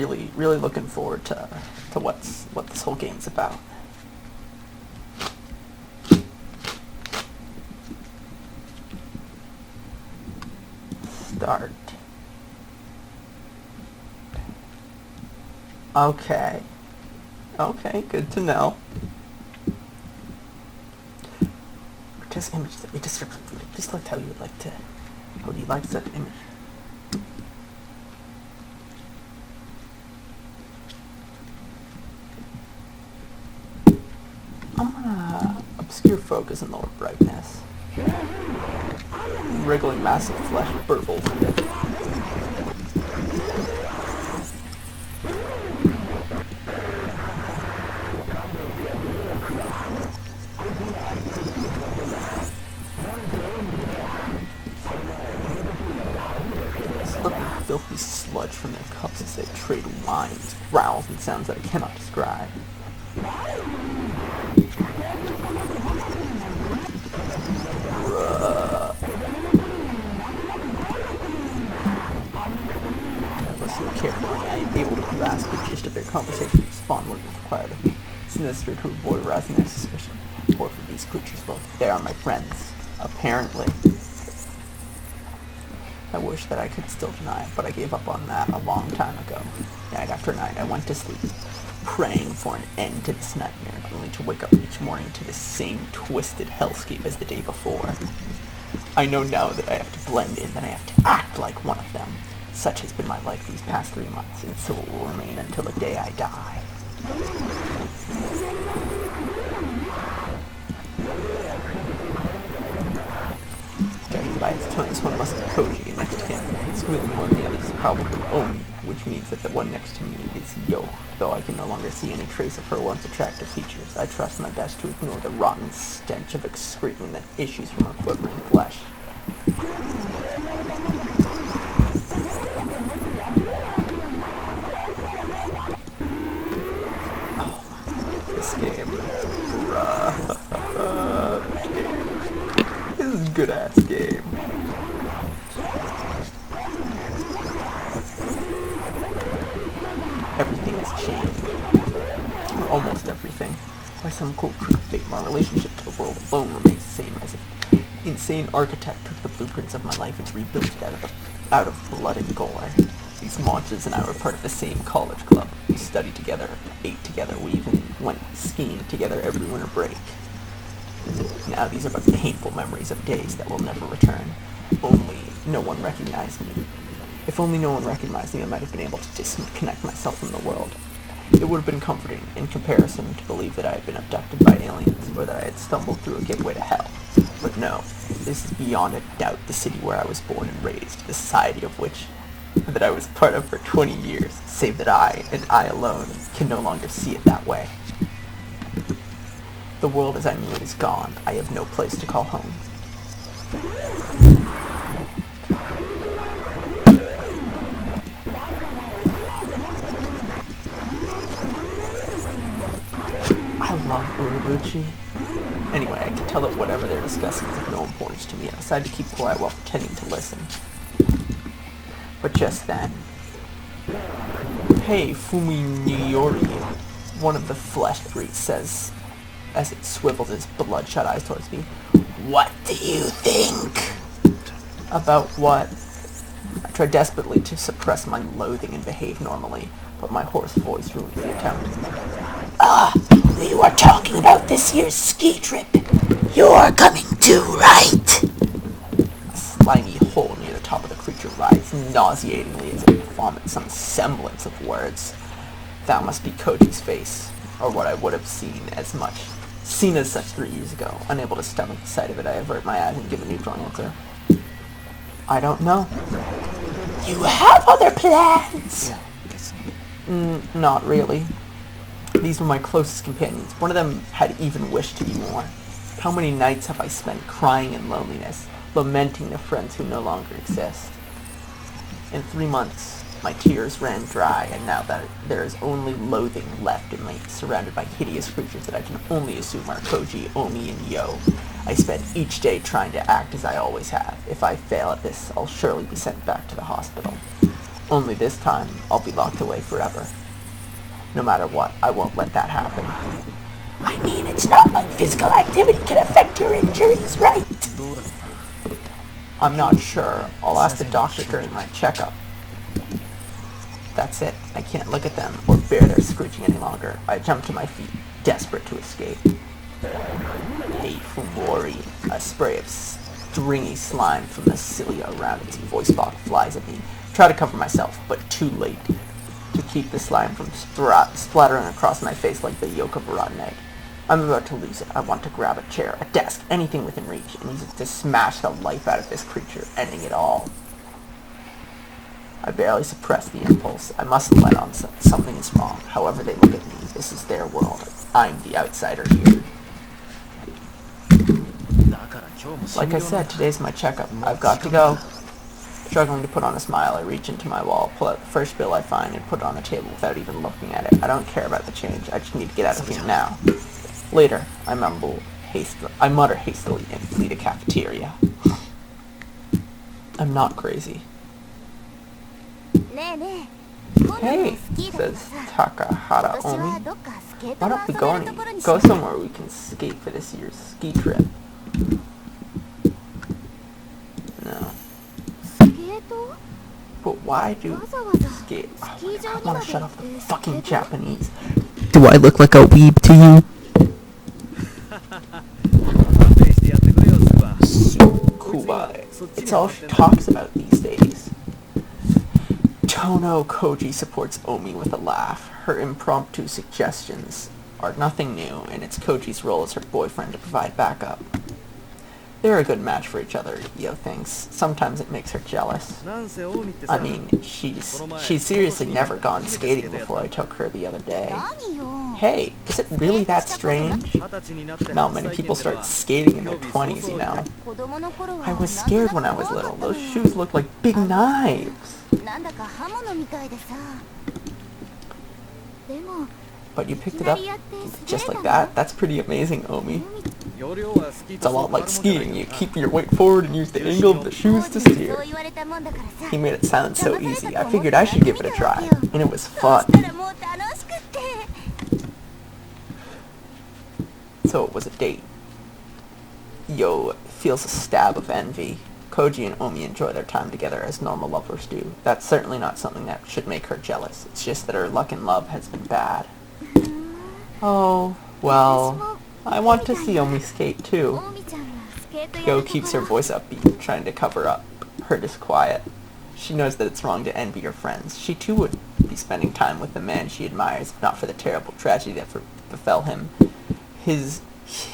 really looking forward to what this whole game's about. Start. Okay. Okay, good to know. Just image that we description. Please select how you would like to. How would you like that image? I'm gonna obscure focus and lower brightness. Wriggling massive flesh burbles. Filthy sludge from their cups as they trade whines, growls, and sounds that I cannot describe. Listening carefully, I am able to grasp the gist of their conversation and respond when required of me, sinister to avoid arousing their suspicion. For these creatures, well, they are my friends, apparently. I wish that I could still deny it, but I gave up on that a long time ago. Night after night, I went to sleep, praying for an end to this nightmare, only to wake up each morning to the same twisted hellscape as the day before. I know now that I have to blend in, that I have to act like one of them. Such has been my life these past 3 months, and so it will remain until the day I die. Judging by its tones, one must be Koji, and next to him, squealing more than the others, is probably Omi, which means that the one next to me is Yo. Though I can no longer see any trace of her once attractive features, I trust my best to ignore the rotten stench of excretion that issues from her quivering flesh. Oh, this game. This is a good-ass game. Everything has changed. Or almost everything. By some cool trick of fate, my relationship to the world alone remains the same, as if insane architect took the blueprints of my life and rebuilt it out of blood and gore. These monsters and I were part of the same college club. We studied together, ate together, we even went skiing together every winter break. Now these are but painful memories of days that will never return. Only no one recognized me. If only no one recognized me, I might have been able to disconnect myself from the world. It would have been comforting, in comparison, to believe that I had been abducted by aliens, or that I had stumbled through a gateway to hell. But no, this is beyond a doubt the city where I was born and raised, the society of which that I was part of for 20 years, save that I, and I alone, can no longer see it that way. The world as I knew it is gone. I have no place to call home. I love Urobuchi. Anyway, I can tell that whatever they're discussing is of no importance to me. I decided to keep quiet while pretending to listen. But just then... Hey, Fuminori, one of the flesh breeds says, as it swivels its bloodshot eyes towards me, "What do you think?" About what? I try desperately to suppress my loathing and behave normally, but my hoarse voice ruins the account. We were talking about this year's ski trip. You're coming too, right? A slimy hole near the top of the creature writhes nauseatingly as it vomits some semblance of words. That must be Koji's face, or what I would have seen as such 3 years ago. Unable to stomach the sight of it, I avert my eyes and give a neutral answer. I don't know. You have other plans? Not really. These were my closest companions. One of them had even wished to be more. How many nights have I spent crying in loneliness, lamenting the friends who no longer exist? In 3 months, my tears ran dry, and now that there is only loathing left in me, surrounded by hideous creatures that I can only assume are Koji, Omi, and Yo, I spend each day trying to act as I always have. If I fail at this, I'll surely be sent back to the hospital. Only this time, I'll be locked away forever. No matter what, I won't let that happen. I mean, it's not like physical activity can affect your injuries, right? I'm not sure. I'll ask the doctor during my checkup. That's it. I can't look at them or bear their screeching any longer. I jump to my feet, desperate to escape. Hey, Fumori. A spray of stringy slime from the cilia around its voice box flies at me. Try to cover myself, but too late. To keep the slime from splattering across my face like the yolk of a rotten egg. I'm about to lose it. I want to grab a chair, a desk, anything within reach, and use it to smash the life out of this creature, ending it all. I barely suppress the impulse. I mustn't let on something is wrong. However they look at me, this is their world. I'm the outsider here. Like I said, today's my checkup. I've got to go. Struggling to put on a smile, I reach into my wall, pull out the first bill I find, and put it on the table without even looking at it. I don't care about the change. I just need to get out of here now. Later, I mutter hastily and flee to cafeteria. I'm not crazy. Hey, says Takahata Omi. Why don't we go somewhere we can skate for this year's ski trip? No. But why do skate? Oh my God, I want to shut off the fucking Japanese. Do I look like a weeb to you? Sukubai. It's all she talks about these days. Tono Koji supports Omi with a laugh. Her impromptu suggestions are nothing new, and it's Koji's role as her boyfriend to provide backup. They're a good match for each other, Yo thinks. Sometimes it makes her jealous. I mean, she's seriously never gone skating before I took her the other day. Hey, is it really that strange? Not many people start skating in their 20s, you know. I was scared when I was little. Those shoes looked like big knives. But you picked it up just like that? That's pretty amazing, Omi. It's a lot like skiing. You keep your weight forward and use the angle of the shoes to steer. He made it sound so easy. I figured I should give it a try. And it was fun. So it was a date. Yo feels a stab of envy. Koji and Omi enjoy their time together as normal lovers do. That's certainly not something that should make her jealous. It's just that her luck in love has been bad. Oh, well, I want to see Omi skate too. Yo keeps her voice upbeat, trying to cover up her disquiet. She knows that it's wrong to envy her friends. She too would be spending time with the man she admires, if not for the terrible tragedy that befell him. His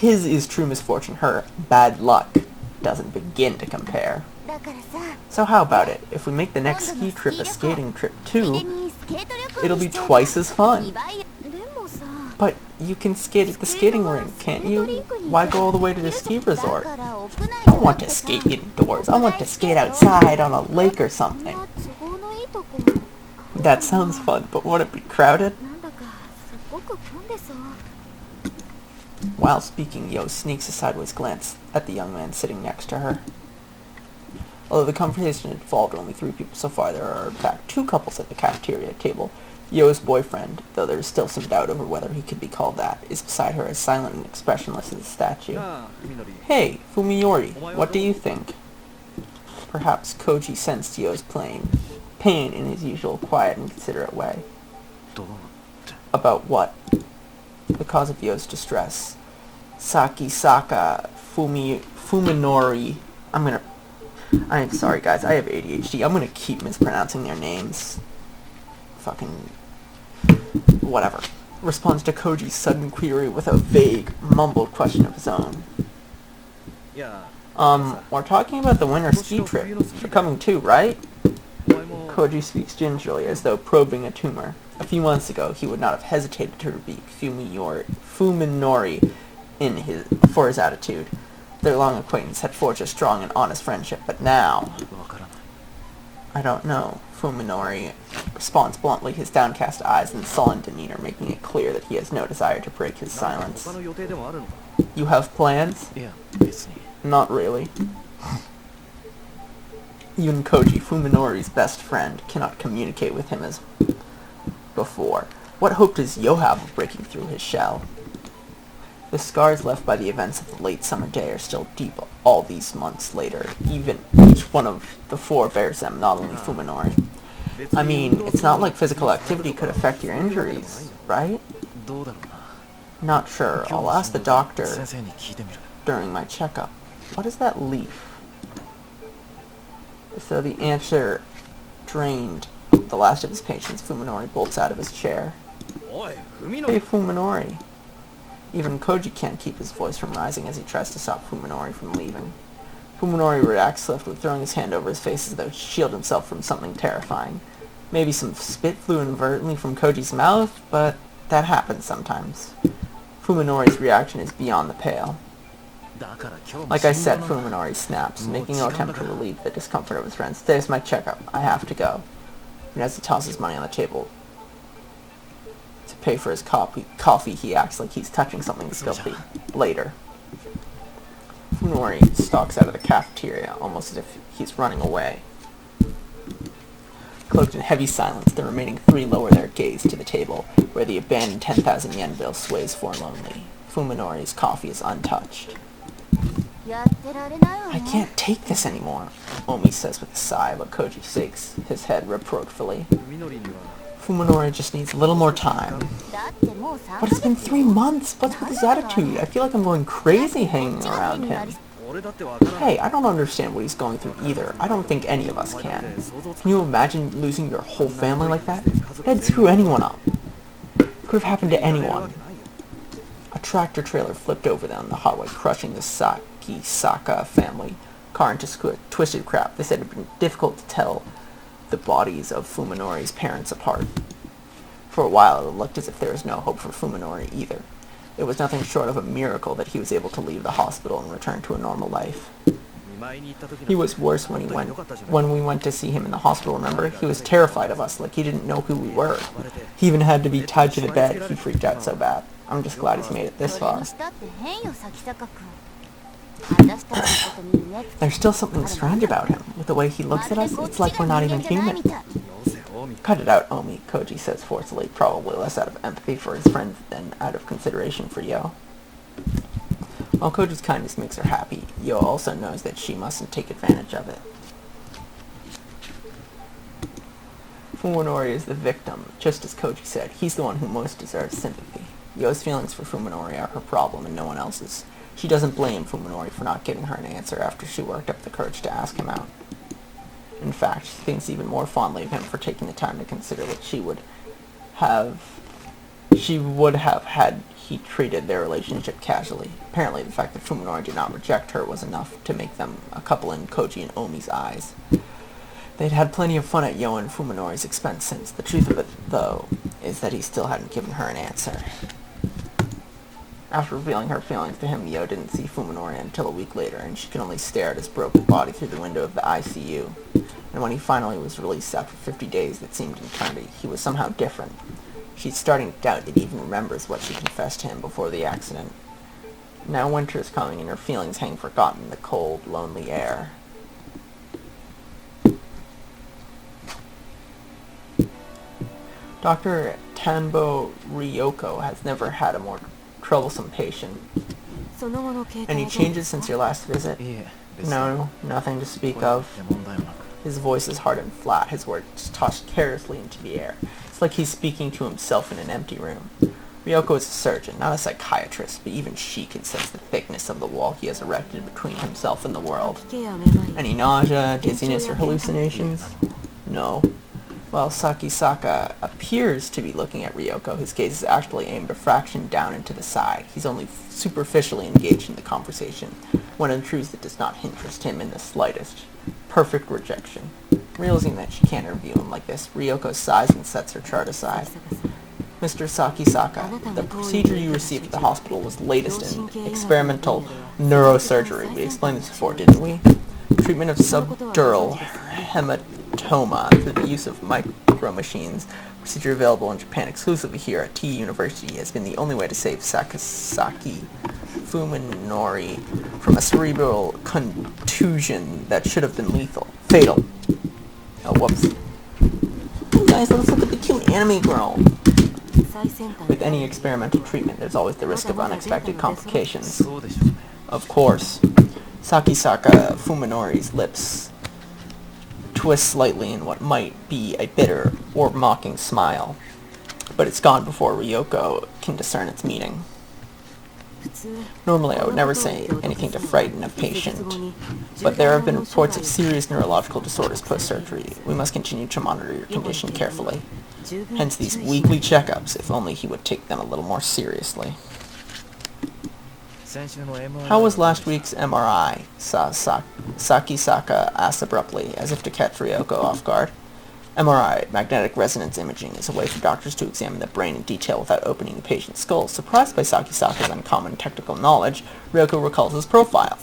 is true misfortune. Her bad luck doesn't begin to compare. So how about it? If we make the next ski trip a skating trip too, it'll be twice as fun. But you can skate at the skating rink, can't you? Why go all the way to the ski resort? I don't want to skate indoors. I want to skate outside on a lake or something. That sounds fun, but won't it be crowded? While speaking, Yo sneaks a sideways glance at the young man sitting next to her. Although the conversation involved only 3 people so far, there are in fact 2 couples at the cafeteria table. Yo's boyfriend, though there is still some doubt over whether he could be called that, is beside her as silent and expressionless as a statue. Hey, Fumiyori, what do you think? Perhaps Koji sensed Yo's pain in his usual quiet and considerate way. About what? The cause of Yo's distress. Sakisaka Fuminori. I'm sorry guys, I have ADHD. I'm gonna keep mispronouncing their names. Fucking whatever. Responds to Koji's sudden query with a vague, mumbled question of his own. We're talking about the winter ski trip. You're coming too, right? Koji speaks gingerly, as though probing a tumor. A few months ago, he would not have hesitated to rebuke Fuminori for his attitude. Their long acquaintance had forged a strong and honest friendship, but now... I don't know. Fuminori responds bluntly, his downcast eyes and sullen demeanor making it clear that he has no desire to break his silence. You have plans? Not really. Even Koji, Fuminori's best friend, cannot communicate with him as before. What hope does Yo have of breaking through his shell? The scars left by the events of the late summer day are still deep all these months later. Even each one of the four bears them, not only Fuminori. I mean, it's not like physical activity could affect your injuries, right? Not sure. I'll ask the doctor during my checkup. What is that leaf? So the answer drained the last of his patience, Fuminori bolts out of his chair. Hey, Fuminori. Even Koji can't keep his voice from rising as he tries to stop Fuminori from leaving. Fuminori reacts swiftly, throwing his hand over his face as though to shield himself from something terrifying. Maybe some spit flew inadvertently from Koji's mouth, but that happens sometimes. Fuminori's reaction is beyond the pale. Like I said, Fuminori snaps, making no attempt to relieve the discomfort of his friends. Today's my checkup. I have to go. And as he tosses money on the table to pay for his coffee, he acts like he's touching something filthy. Later. Fuminori stalks out of the cafeteria, almost as if he's running away. Cloaked in heavy silence, the remaining three lower their gaze to the table, where the abandoned 10,000 yen bill sways forlornly. Fuminori's coffee is untouched. I can't take this anymore, Omi says with a sigh, but Koji shakes his head reproachfully. Fuminori just needs a little more time. But it's been 3 months. What's with his attitude? I feel like I'm going crazy hanging around him. Hey, I don't understand what he's going through either. I don't think any of us can. Can you imagine losing your whole family like that? That'd screw anyone up. It could have happened to anyone. A tractor trailer flipped over them on the highway, crushing the Saka family car into twisted crap. They said it had been difficult to tell the bodies of Fuminori's parents apart. For a while, it looked as if there was no hope for Fuminori either. It was nothing short of a miracle that he was able to leave the hospital and return to a normal life. He was worse when we went to see him in the hospital, remember? He was terrified of us, like he didn't know who we were. He even had to be tied to the bed. He freaked out so bad. I'm just glad he's made it this far. There's still something strange about him. With the way he looks at us, it's like we're not even human. Cut it out, Omi, Koji says forcefully, probably less out of empathy for his friends than out of consideration for Yo. While Koji's kindness makes her happy, Yo also knows that she mustn't take advantage of it. Fuminori is the victim, just as Koji said. He's the one who most deserves sympathy. Yo's feelings for Fuminori are her problem and no one else's. She doesn't blame Fuminori for not giving her an answer after she worked up the courage to ask him out. In fact, she thinks even more fondly of him for taking the time to consider what she would have had he treated their relationship casually. Apparently, the fact that Fuminori did not reject her was enough to make them a couple in Koji and Omi's eyes. They'd had plenty of fun at Yo and Fuminori's expense since. The truth of it, though, is that he still hadn't given her an answer. After revealing her feelings to him, Yo didn't see Fuminori until a week later, and she could only stare at his broken body through the window of the ICU. And when he finally was released after 50 days that seemed an eternity, he was somehow different. She's starting to doubt that he even remembers what she confessed to him before the accident. Now winter is coming, and her feelings hang forgotten in the cold, lonely air. Dr. Tanbo Ryoko has never had a more troublesome patient. Any changes since your last visit? No, nothing to speak of. His voice is hard and flat, his words tossed carelessly into the air. It's like he's speaking to himself in an empty room. Ryoko is a surgeon, not a psychiatrist, but even she can sense the thickness of the wall he has erected between himself and the world. Any nausea, dizziness, or hallucinations? No. While Saka appears to be looking at Ryoko, his gaze is actually aimed a fraction down and to the side. He's only superficially engaged in the conversson, one of the truths that does not interest him in the slightest. Perfect rejection. Realizing that she can't interview him like this, Ryoko sighs and sets her chart aside. Mr. Saka, the procedure you received at the hospital was latest in experimental neurosurgery. We explained this before, didn't we? Treatment of subdural hematoma through the use of micro-machines, procedure available in Japan exclusively here at T University, has been the only way to save Sakasaki Fuminori from a cerebral contusion that should have been fatal. Oh, whoops. Hey guys, let's look at the cute anime girl. With any experimental treatment, there's always the risk of unexpected complications. Of course. Sakisaka Fuminori's lips twist slightly in what might be a bitter or mocking smile, but it's gone before Ryoko can discern its meaning. Normally I would never say anything to frighten a patient, but there have been reports of serious neurological disorders post-surgery. We must continue to monitor your condition carefully. Hence these weekly checkups, if only he would take them a little more seriously. How was last week's MRI? Sakisaka asked abruptly, as if to catch Ryoko off guard. MRI, magnetic resonance imaging, is a way for doctors to examine the brain in detail without opening the patient's skull. Surprised by Sakisaka's uncommon technical knowledge, Ryoko recalls his profile.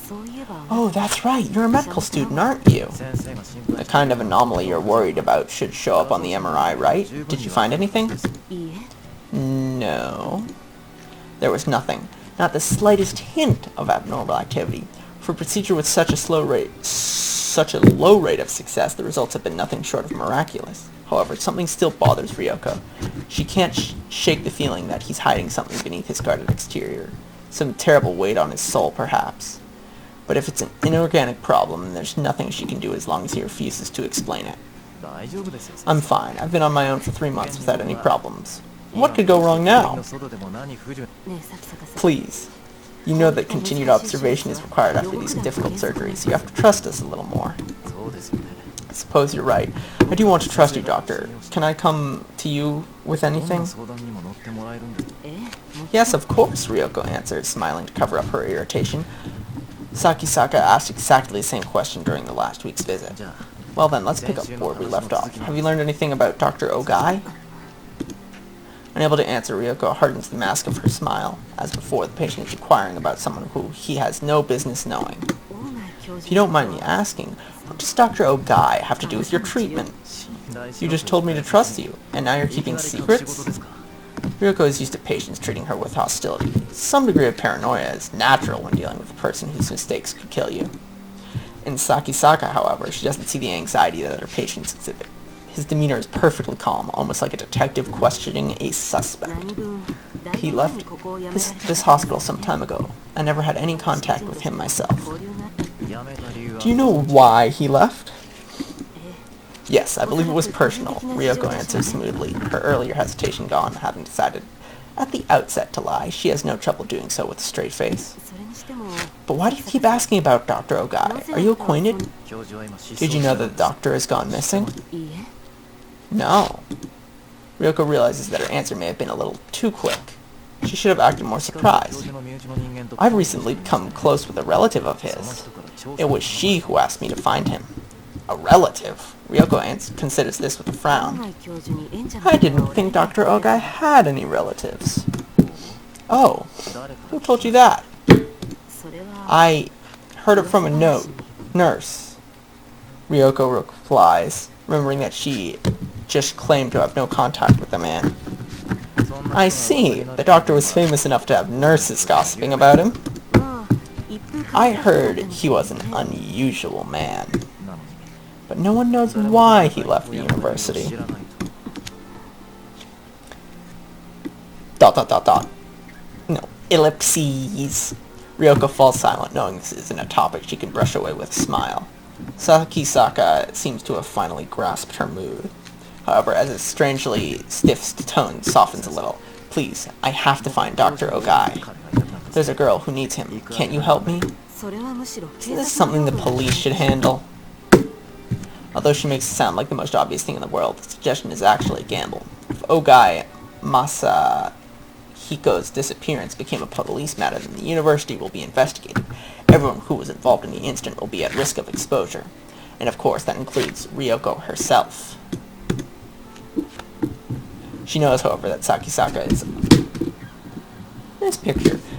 Oh, that's right, you're a medical student, aren't you? The kind of anomaly you're worried about should show up on the MRI, right? Did you find anything? No. There was nothing. Not the slightest hint of abnormal activity. For a procedure with such a low rate of success, the results have been nothing short of miraculous. However, something still bothers Ryoko. She can't shake the feeling that he's hiding something beneath his guarded exterior. Some terrible weight on his soul, perhaps. But if it's an inorganic problem, then there's nothing she can do as long as he refuses to explain it. I'm fine. I've been on my own for 3 months without any problems. What could go wrong now? Please. You know that continued observation is required after these difficult surgeries. You have to trust us a little more. I suppose you're right. I do want to trust you, Doctor. Can I come to you with anything? Yes, of course, Ryoko answered, smiling to cover up her irritation. Sakisaka asked exactly the same question during the last week's visit. Well then, let's pick up where we left off. Have you learned anything about Dr. Ogai? Unable to answer, Ryoko hardens the mask of her smile. As before, the patient is inquiring about someone who he has no business knowing. If you don't mind me asking, what does Dr. Ogai have to do with your treatment? You just told me to trust you, and now you're keeping secrets? Ryoko is used to patients treating her with hostility. Some degree of paranoia is natural when dealing with a person whose mistakes could kill you. In Sakisaka, however, she doesn't see the anxiety that her patients exhibit. His demeanor is perfectly calm, almost like a detective questioning a suspect. He left this hospital some time ago. I never had any contact with him myself. Do you know why he left? Yes, I believe it was personal, Ryoko answered smoothly, her earlier hesitation gone, having decided at the outset to lie. She has no trouble doing so with a straight face. But why do you keep asking about Dr. Ogai? Are you acquainted? Did you know that the doctor has gone missing? No. Ryoko realizes that her answer may have been a little too quick. She should have acted more surprised. I've recently become close with a relative of his. It was she who asked me to find him. A relative? Ryoko considers this with a frown. I didn't think Dr. Ogai had any relatives. Oh, who told you that? I heard it from a nurse. Ryoko replies, remembering that she just claimed to have no contact with the man. I see. The doctor was famous enough to have nurses gossiping about him. I heard he was an unusual man. But no one knows why he left the university. ... No, ellipses. Ryoko falls silent, knowing this isn't a topic she can brush away with a smile. Sakisaka seems to have finally grasped her mood. However, as its strangely stiff tone softens a little. Please, I have to find Dr. Ogai. There's a girl who needs him. Can't you help me? Isn't this something the police should handle? Although she makes it sound like the most obvious thing in the world, the suggestion is actually a gamble. If Ogai Masahiko's disappearance became a police matter, then the university will be investigated. Everyone who was involved in the incident will be at risk of exposure. And of course, that includes Ryoko herself. She knows, however, that Sakisaka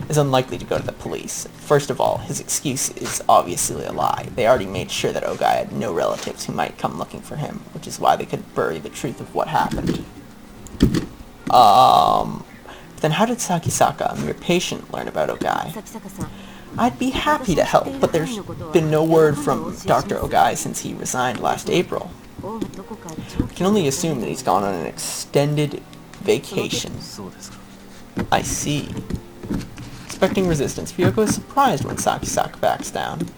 is unlikely to go to the police. First of all, his excuse is obviously a lie. They already made sure that Ogai had no relatives who might come looking for him, which is why they could bury the truth of what happened. Then how did Sakisaka, a mere patient, learn about Ogai? I'd be happy to help, but there's been no word from Dr. Ogai since he resigned last April. I can only assume that he's gone on an extended vacation. I see. Expecting resistance, Ryoko is surprised when Sakisaka backs down.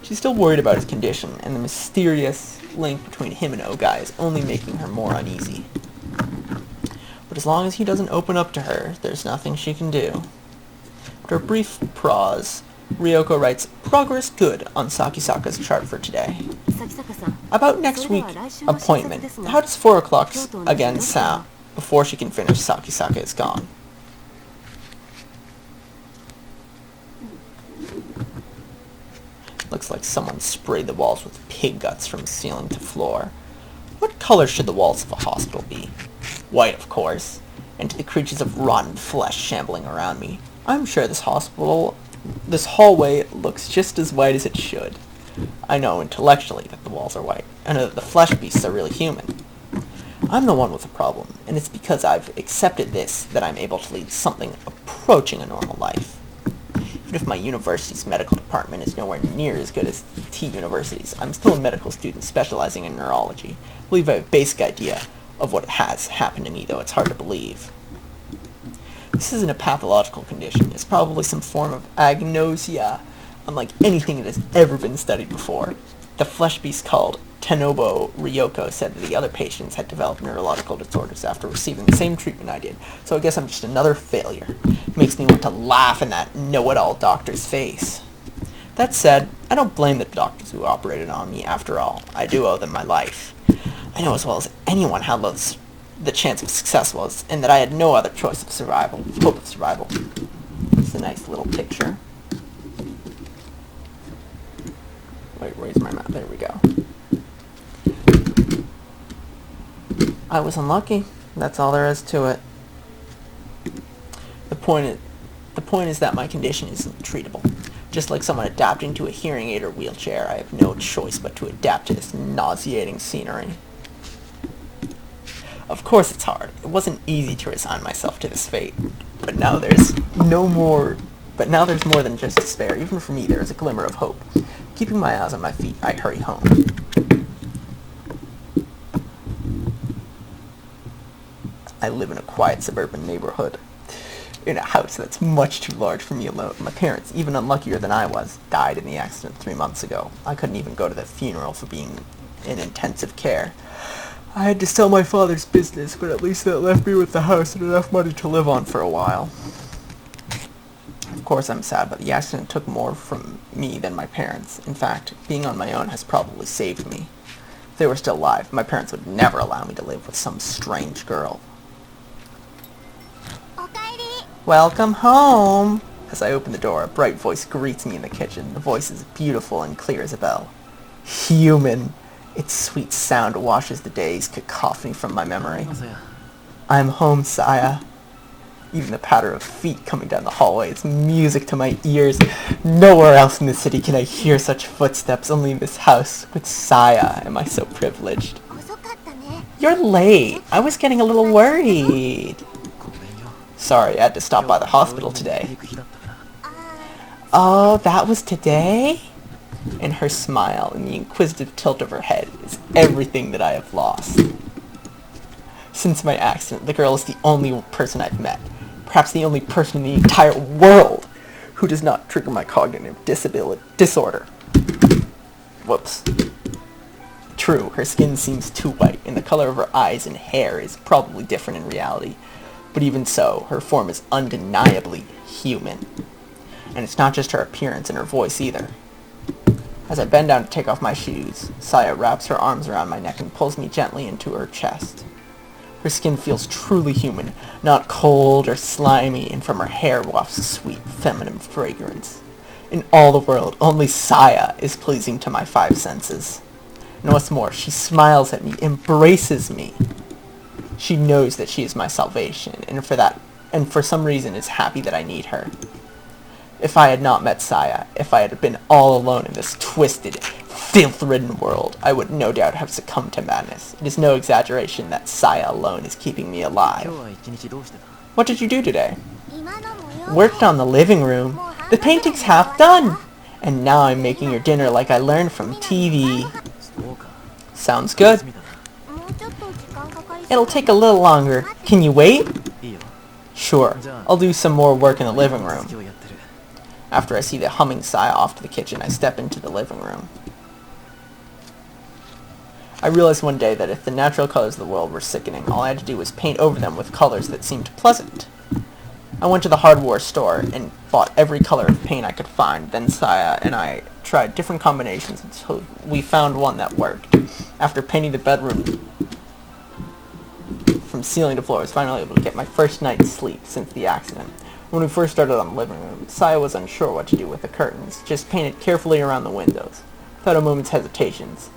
She's still worried about his condition, and the mysterious link between him and Ogai is only making her more uneasy. But as long as he doesn't open up to her, there's nothing she can do. After a brief pause, Ryoko writes, "Progress good" on Sakisaka's chart for today. About next week appointment, how does 4 o'clock again sound? Before she can finish, Sakisaka is gone. Looks like someone sprayed the walls with pig guts from ceiling to floor. What color should the walls of a hospital be? White, of course. And to the creatures of rotten flesh shambling around me, I'm sure this hallway looks just as white as it should. I know intellectually that the walls are white. I know that the flesh beasts are really human. I'm the one with a problem, and it's because I've accepted this that I'm able to lead something approaching a normal life. Even if my university's medical department is nowhere near as good as T University's, I'm still a medical student specializing in neurology. I believe I have a basic idea of what has happened to me, though it's hard to believe. This isn't a pathological condition. It's probably some form of agnosia, unlike anything that has ever been studied before. The flesh beast called Tenobo Ryoko said that the other patients had developed neurological disorders after receiving the same treatment I did, so I guess I'm just another failure. It makes me want to laugh in that know-it-all doctor's face. That said, I don't blame the doctors who operated on me. After all, I do owe them my life. I know as well as anyone how low the chance of success was, and that I had no other hope of survival. It's a nice little picture. Wait, where's my map? There we go. I was unlucky. That's all there is to it. The point is that my condition isn't treatable. Just like someone adapting to a hearing aid or wheelchair, I have no choice but to adapt to this nauseating scenery. Of course it's hard. It wasn't easy to resign myself to this fate. But now there's more than just despair. Even for me, there is a glimmer of hope. Keeping my eyes on my feet, I hurry home. I live in a quiet suburban neighborhood, in a house that's much too large for me alone. My parents, even unluckier than I was, died in the accident 3 months ago. I couldn't even go to the funeral for being in intensive care. I had to sell my father's business, but at least that left me with the house and enough money to live on for a while. Of course I'm sad, but the accident took more from me than my parents. In fact, being on my own has probably saved me. If they were still alive, my parents would never allow me to live with some strange girl. Welcome home! As I open the door, a bright voice greets me in the kitchen. The voice is beautiful and clear as a bell. Human! Its sweet sound washes the day's cacophony from my memory. I'm home, Saya. Even the patter of feet coming down the hallway is music to my ears. Nowhere else in the city can I hear such footsteps, only in this house. With Saya am I so privileged. You're late. I was getting a little worried. Sorry, I had to stop by the hospital today. Oh, that was today? And her smile and the inquisitive tilt of her head is everything that I have lost. Since my accident, the girl is the only person I've met, perhaps the only person in the entire world, who does not trigger my cognitive disorder. Whoops. True, her skin seems too white, and the color of her eyes and hair is probably different in reality. But even so, her form is undeniably human. And it's not just her appearance and her voice either. As I bend down to take off my shoes, Saya wraps her arms around my neck and pulls me gently into her chest. Her skin feels truly human, not cold or slimy, and from her hair wafts a sweet, feminine fragrance. In all the world, only Saya is pleasing to my 5 senses. And what's more, she smiles at me, embraces me. She knows that she is my salvation, and for some reason is happy that I need her. If I had not met Saya, if I had been all alone in this twisted, filth-ridden world, I would no doubt have succumbed to madness. It is no exaggeration that Saya alone is keeping me alive. What did you do today? Worked on the living room. The painting's half done. And now I'm making your dinner like I learned from TV. Sounds good. It'll take a little longer. Can you wait? Sure. I'll do some more work in the living room. After I see the humming Saya off to the kitchen, I step into the living room. I realized one day that if the natural colors of the world were sickening, all I had to do was paint over them with colors that seemed pleasant. I went to the hardware store and bought every color of paint I could find. Then Saya and I tried different combinations until we found one that worked. After painting the bedroom from ceiling to floor, I was finally able to get my first night's sleep since the accident. When we first started on the living room, Saya was unsure what to do with the curtains, just painted carefully around the windows. Without a moment's hesitations,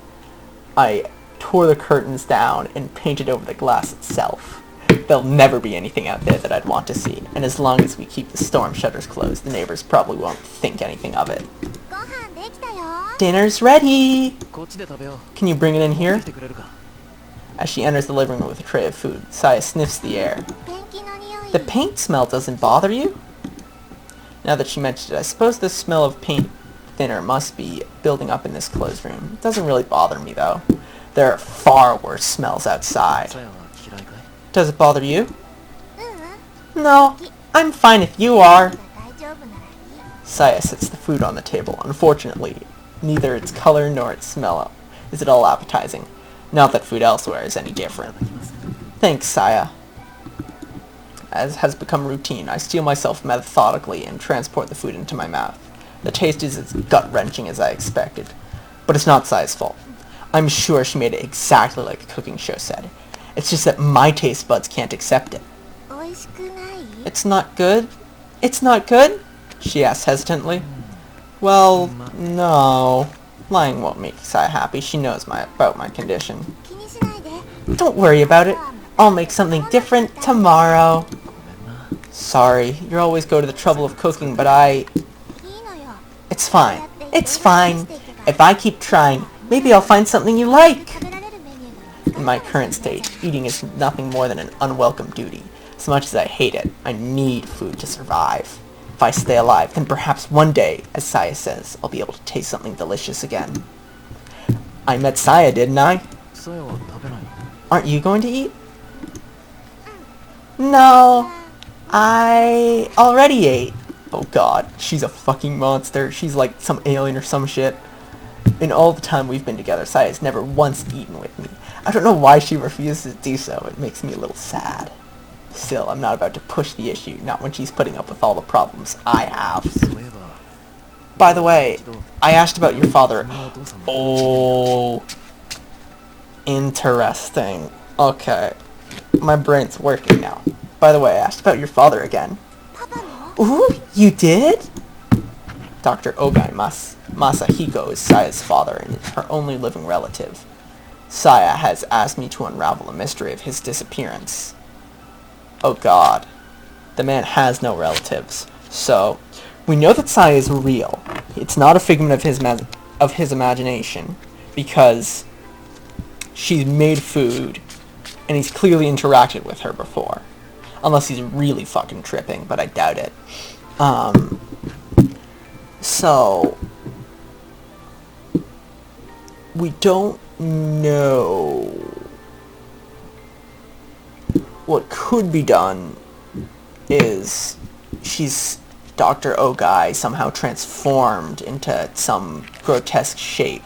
I tore the curtains down and painted over the glass itself. There'll never be anything out there that I'd want to see, and as long as we keep the storm shutters closed, the neighbors probably won't think anything of it. Dinner's ready! Can you bring it in here? As she enters the living room with a tray of food, Saya sniffs the air. The paint smell doesn't bother you? Now that she mentioned it, I suppose the smell of paint thinner must be building up in this closed room. It doesn't really bother me, though. There are far worse smells outside. Does it bother you? No, I'm fine if you are. Saya sets the food on the table. Unfortunately, neither its color nor its smell is at all appetizing. Not that food elsewhere is any different. Thanks, Saya. As has become routine, I steel myself methodically and transport the food into my mouth. The taste is as gut-wrenching as I expected. But it's not Saya's fault. I'm sure she made it exactly like the cooking show said. It's just that my taste buds can't accept it. It's not good? It's not good? She asked hesitantly. Well, no. Lying won't make Saya happy. She knows about my condition. Don't worry about it. I'll make something different tomorrow. Sorry, you always go to the trouble of cooking, but It's fine. It's fine. If I keep trying, maybe I'll find something you like. In my current state, eating is nothing more than an unwelcome duty. As much as I hate it, I need food to survive. If I stay alive, then perhaps one day, as Saya says, I'll be able to taste something delicious again. I met Saya, didn't I? Aren't you going to eat? No, I already ate. Oh god, she's a fucking monster. She's like some alien or some shit. In all the time we've been together, Saya's never once eaten with me. I don't know why she refuses to do so. It makes me a little sad. Still, I'm not about to push the issue, not when she's putting up with all the problems I have. By the way, I asked about your father. Oh, interesting. Okay, my brain's working now. By the way, I asked about your father again. Ooh, you did? Dr. Ogai Masahiko is Saya's father and is her only living relative. Saya has asked me to unravel the mystery of his disappearance. Oh god. The man has no relatives. So, we know that Saya is real. It's not a figment of his imagination, because she's made food, and he's clearly interacted with her before. Unless he's really fucking tripping, but I doubt it. So, we don't know what could be done is she's Dr. Ogai somehow transformed into some grotesque shape.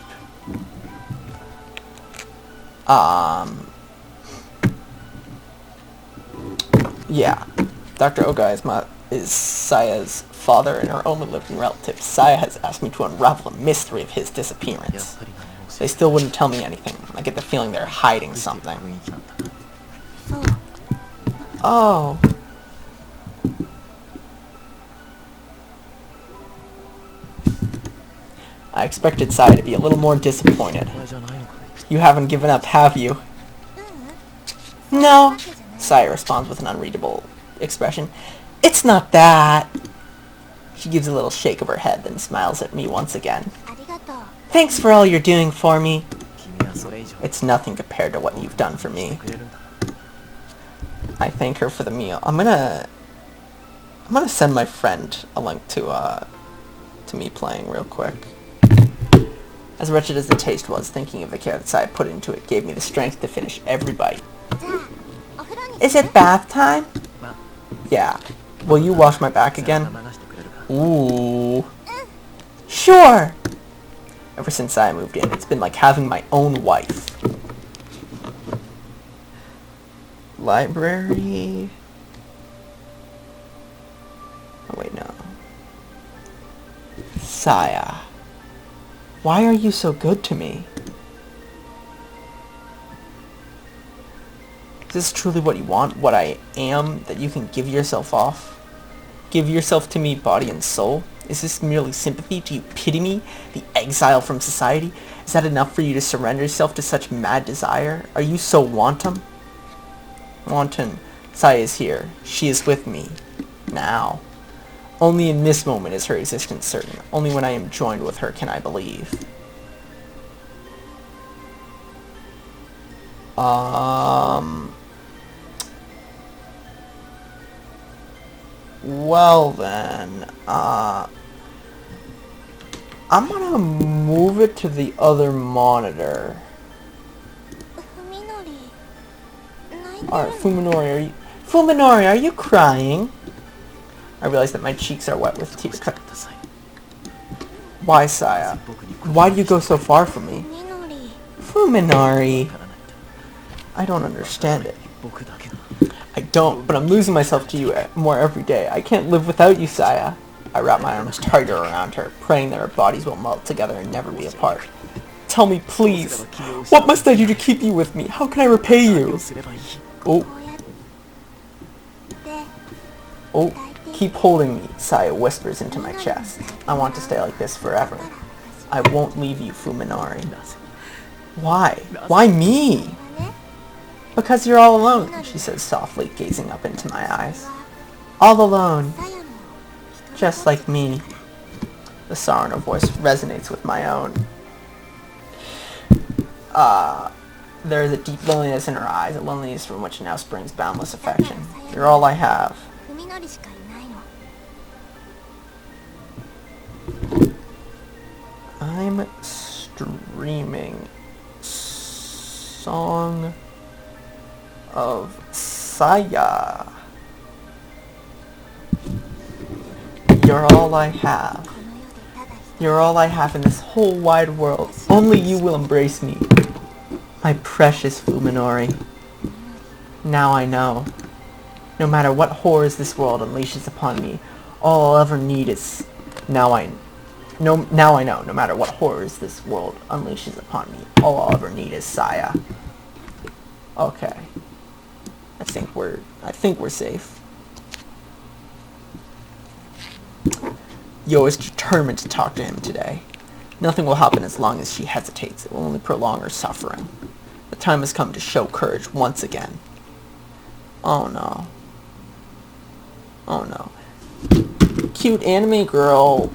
Yeah. Dr. Ogai is Saya's father and her only living relative. Saya has asked me to unravel the mystery of his disappearance. They still wouldn't tell me anything. I get the feeling they're hiding something. Oh. I expected Saya to be a little more disappointed. You haven't given up, have you? No. Saya responds with an unreadable expression. It's not that. She gives a little shake of her head, then smiles at me once again. Thanks for all you're doing for me. It's nothing compared to what you've done for me. I thank her for the meal. I'm gonna send my friend a link to me playing real quick. As wretched as the taste was, thinking of the care that I put into it gave me the strength to finish every bite. Is it bath time? Yeah. Will you wash my back again? Ooh. Sure! Ever since I moved in, it's been like having my own wife. Library... Oh wait, no. Saya. Why are you so good to me? Is this truly what you want? What I am, that you can give yourself off? Give yourself to me, body and soul? Is this merely sympathy? Do you pity me, the exile from society? Is that enough for you to surrender yourself to such mad desire? Are you so wanton? Wanton. Saya is here. She is with me. Now. Only in this moment is her existence certain. Only when I am joined with her can I believe. Well then, I'm gonna move it to the other monitor. Alright, Fuminori, are you crying? I realize that my cheeks are wet with tears. Why, Saya? Why do you go so far from me? Fuminori. I don't understand it. I don't, but I'm losing myself to you more every day. I can't live without you, Saya. I wrap my arms tighter around her, praying that our bodies will melt together and never be apart. Tell me, please. What must I do to keep you with me? How can I repay you? Oh, keep holding me, Saya whispers into my chest. I want to stay like this forever. I won't leave you, Fuminori. Why? Why me? Because you're all alone, she says softly, gazing up into my eyes. All alone. Just like me. The sorrow in her voice resonates with my own. There is a deep loneliness in her eyes, a loneliness from which now springs boundless affection. You're all I have. I'm streaming Song of Saya. You're all I have. You're all I have in this whole wide world. Only you will embrace me. My precious Fuminori. Now I know. No matter what horrors this world unleashes upon me, all I'll ever need is... Now I know. No matter what horrors this world unleashes upon me, all I'll ever need is Saya. Okay. I think we're safe. Yo is determined to talk to him today. Nothing will happen as long as she hesitates. It will only prolong her suffering. The time has come to show courage once again. Oh no. Oh no. Cute anime girl.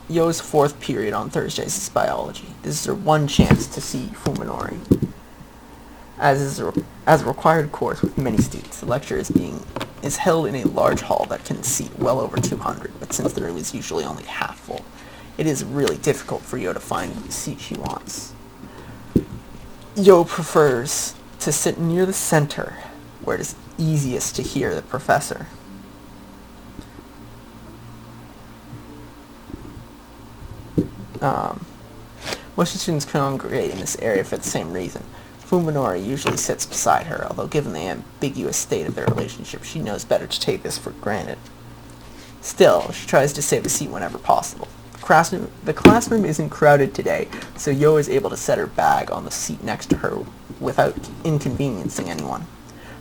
Yo's 4th period on Thursdays is biology. This is her one chance to see Fuminori. As a required course with many students, the lecture is held in a large hall that can seat well over 200, but since the room is usually only half full, it is really difficult for Yo to find the seat she wants. Yo prefers to sit near the center, where it is easiest to hear the professor. Most students congregate in this area for the same reason. Fuminori usually sits beside her, although given the ambiguous state of their relationship, she knows better to take this for granted. Still, she tries to save a seat whenever possible. The classroom isn't crowded today, so Yo is able to set her bag on the seat next to her without inconveniencing anyone.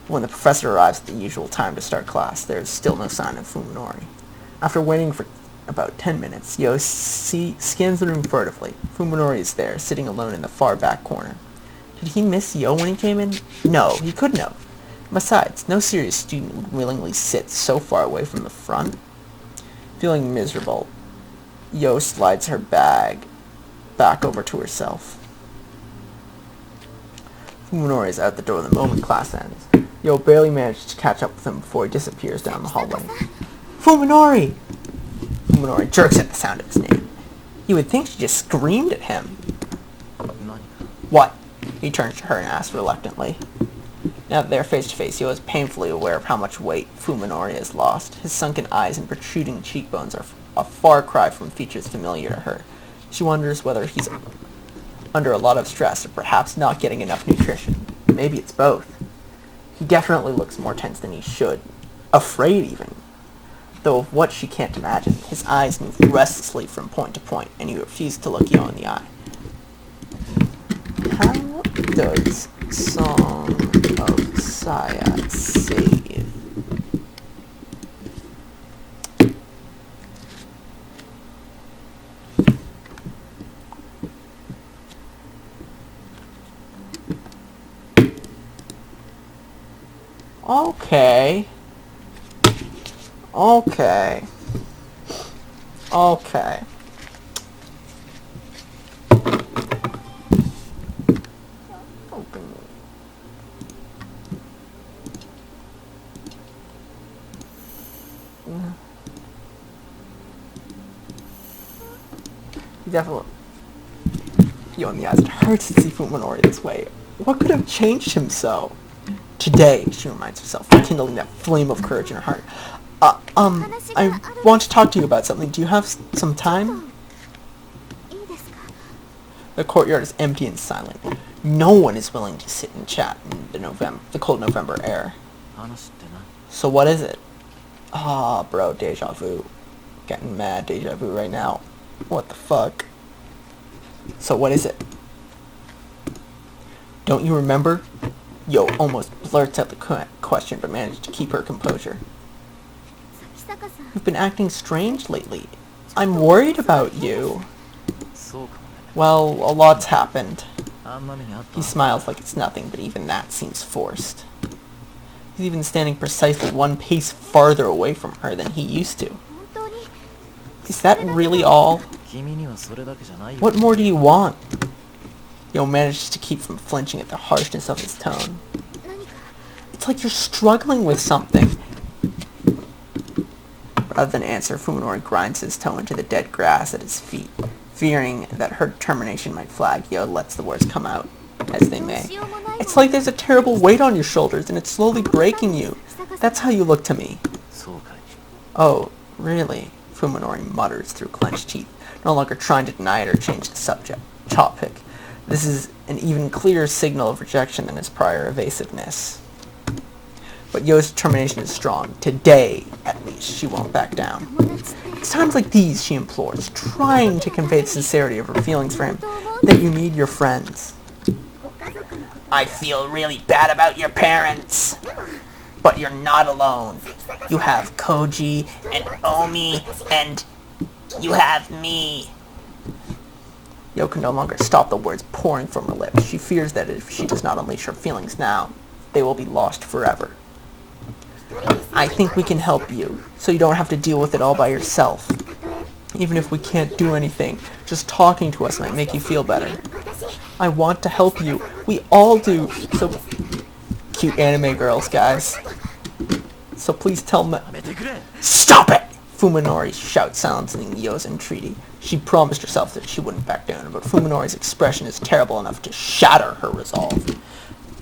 But when the professor arrives at the usual time to start class, there is still no sign of Fuminori. After waiting for about 10 minutes, Yo scans the room furtively. Fuminori is there, sitting alone in the far back corner. Did he miss Yo when he came in? No, he couldn't have. Besides, no serious student would willingly sit so far away from the front. Feeling miserable, Yo slides her bag back over to herself. Fuminori is out the door the moment class ends. Yo barely managed to catch up with him before he disappears down the hallway. Fuminori! Fuminori jerks at the sound of his name. You would think she just screamed at him. What? He turns to her and asks reluctantly. Now that they are face to face, Yo is painfully aware of how much weight Fuminori has lost. His sunken eyes and protruding cheekbones are a far cry from features familiar to her. She wonders whether he's under a lot of stress or perhaps not getting enough nutrition. Maybe it's both. He definitely looks more tense than he should. Afraid even. Though of what she can't imagine. His eyes move restlessly from point to point, and he refuses to look Yo in the eye. How does Song of Saya save? Okay. Okay. Okay. Open. He definitely... Yo, in the eyes, it hurts to see Fuminori this way. What could have changed him so? Today, she reminds herself, rekindling that flame of courage in her heart. I want to talk to you about something. Do you have some time? The courtyard is empty and silent. No one is willing to sit and chat in the cold November air. So what is it? Ah, bro, deja vu. Getting mad deja vu right now. What the fuck? So what is it? Don't you remember? Yo almost blurts out the question, but managed to keep her composure. You've been acting strange lately. I'm worried about you. Well, a lot's happened. He smiles like it's nothing, but even that seems forced. He's even standing precisely one pace farther away from her than he used to. Is that really all? What more do you want? Yo manages to keep from flinching at the harshness of his tone. It's like you're struggling with something. Rather than answer, Fuminori grinds his toe into the dead grass at his feet. Fearing that her determination might flag, Yo lets the words come out as they may. It's like there's a terrible weight on your shoulders and it's slowly breaking you. That's how you look to me. Oh, really? Fuminori mutters through clenched teeth, no longer trying to deny it or change the subject. Topic. This is an even clearer signal of rejection than his prior evasiveness. But Yo's determination is strong. Today, at least, she won't back down. It's times like these, she implores, trying to convey the sincerity of her feelings for him, that you need your friends. I feel really bad about your parents. But you're not alone. You have Koji and Omi, and you have me. Yo can no longer stop the words pouring from her lips. She fears that if she does not unleash her feelings now, they will be lost forever. I think we can help you, so you don't have to deal with it all by yourself. Even if we can't do anything, just talking to us might make you feel better. I want to help you. We all do. So cute anime girls, guys. So please tell me... Stop it! Fuminori shouts, silencing Yo's entreaty. She promised herself that she wouldn't back down, but Fuminori's expression is terrible enough to shatter her resolve.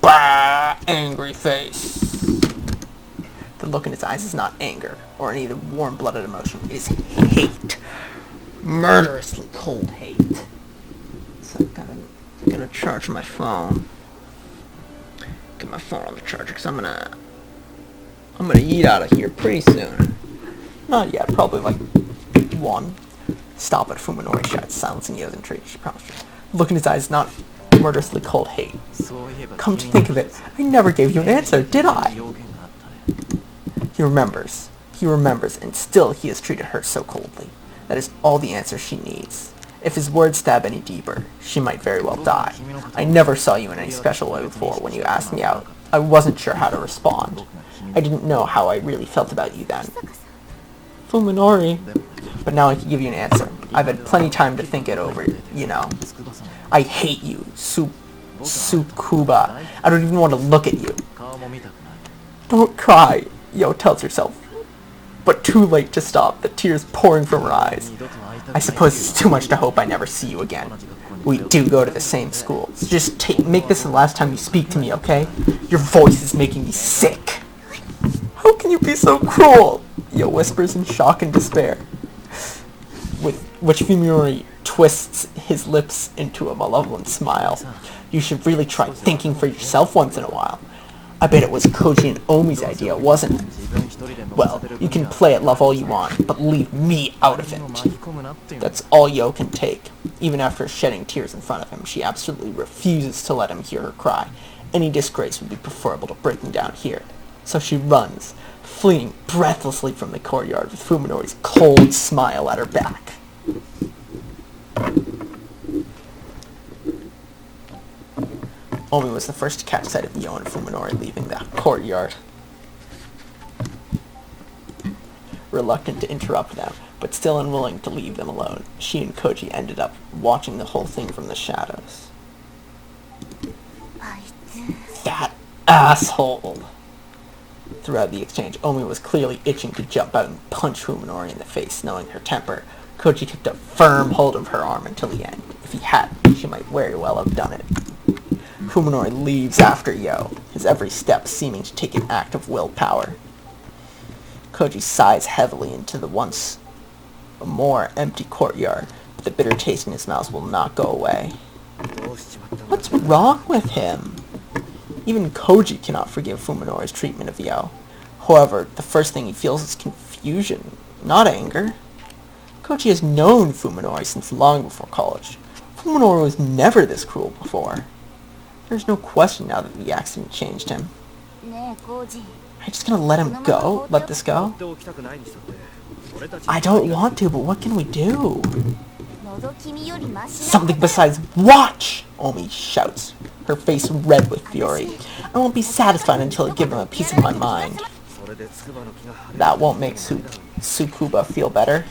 Bah! Angry face. The look in his eyes is not anger, or any warm-blooded emotion. It is hate. Murderously cold hate. So I'm gonna charge my phone. Get my phone on the charger, because I'm gonna yeet out of here pretty soon. Not yet, probably like 1. Stop it, Fuminori shouts, silencing Yo's entreaty. She promised her. Look in his eyes, not murderously cold hate. Come to think of it, I never gave you an answer, did I? He remembers, and still he has treated her so coldly. That is all the answer she needs. If his words stab any deeper, she might very well die. I never saw you in any special way before when you asked me out. I wasn't sure how to respond. I didn't know how I really felt about you then. Fuminori. But now I can give you an answer. I've had plenty time to think it over, you know. I hate you, Tsukuba. I don't even want to look at you. Don't cry, Yo tells herself, but too late to stop, the tears pouring from her eyes. I suppose it's too much to hope I never see you again. We do go to the same school, so just make this the last time you speak to me, okay? Your voice is making me sick. How can you be so cruel? Yo whispers in shock and despair, with which Fumori twists his lips into a malevolent smile. You should really try thinking for yourself once in a while. I bet it was Koji and Omi's idea, wasn't it? Well, you can play it love all you want, but leave me out of it. That's all Yo can take. Even after shedding tears in front of him, she absolutely refuses to let him hear her cry. Any disgrace would be preferable to breaking down here. So she runs, fleeing breathlessly from the courtyard with Fuminori's cold smile at her back. Omi was the first to catch sight of Yo and Fuminori leaving the courtyard. Reluctant to interrupt them, but still unwilling to leave them alone, she and Koji ended up watching the whole thing from the shadows. That asshole! Throughout the exchange, Omi was clearly itching to jump out and punch Fuminori in the face, knowing her temper. Koji kept a firm hold of her arm until the end. If he hadn't, she might very well have done it. Fuminori leaves after Yo, his every step seeming to take an act of willpower. Koji sighs heavily into the once more empty courtyard, but the bitter taste in his mouth will not go away. What's wrong with him? Even Koji cannot forgive Fuminori's treatment of Yo. However, the first thing he feels is confusion, not anger. Koji has known Fuminori since long before college. Fuminori was never this cruel before. There's no question now that the accident changed him. Are you just gonna let him go? Let this go? I don't want to, but what can we do? Something besides watch! Omi shouts, her face red with fury. I won't be satisfied until I give him a piece of my mind. That won't make Tsukuba feel better.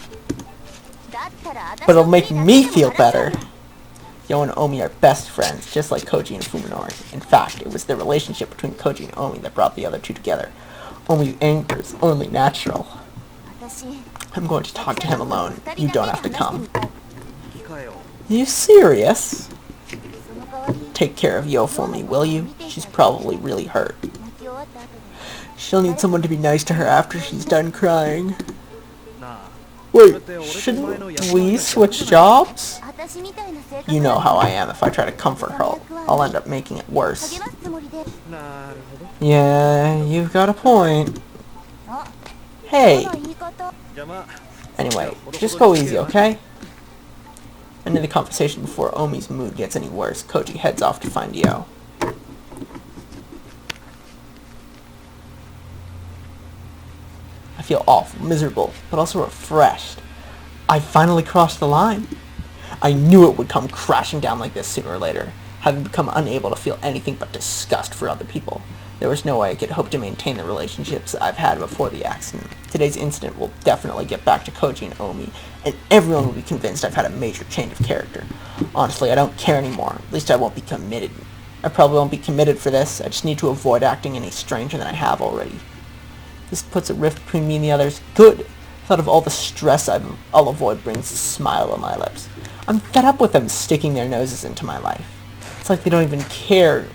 But it'll make me feel better. Yo and Omi are best friends, just like Koji and Fuminori. In fact, it was the relationship between Koji and Omi that brought the other two together. Omi's anger is only natural. I'm going to talk to him alone. You don't have to come. Are you serious? Take care of Yo for me, will you? She's probably really hurt. She'll need someone to be nice to her after she's done crying. Wait, shouldn't we switch jobs? You know how I am. If I try to comfort her, I'll end up making it worse. Yeah, you've got a point. Hey! Anyway, just go easy, okay? End of the conversation before Omi's mood gets any worse. Koji heads off to find Yo. I feel awful, miserable, but also refreshed. I finally crossed the line. I knew it would come crashing down like this sooner or later, having become unable to feel anything but disgust for other people. There was no way I could hope to maintain the relationships I've had before the accident. Today's incident will definitely get back to Koji and Omi, and everyone will be convinced I've had a major change of character. Honestly, I don't care anymore. At least I won't be committed. I probably won't be committed for this. I just need to avoid acting any stranger than I have already. This puts a rift between me and the others. Good! Thought of all the stress I'll avoid brings a smile on my lips. I'm fed up with them sticking their noses into my life. It's like they don't even care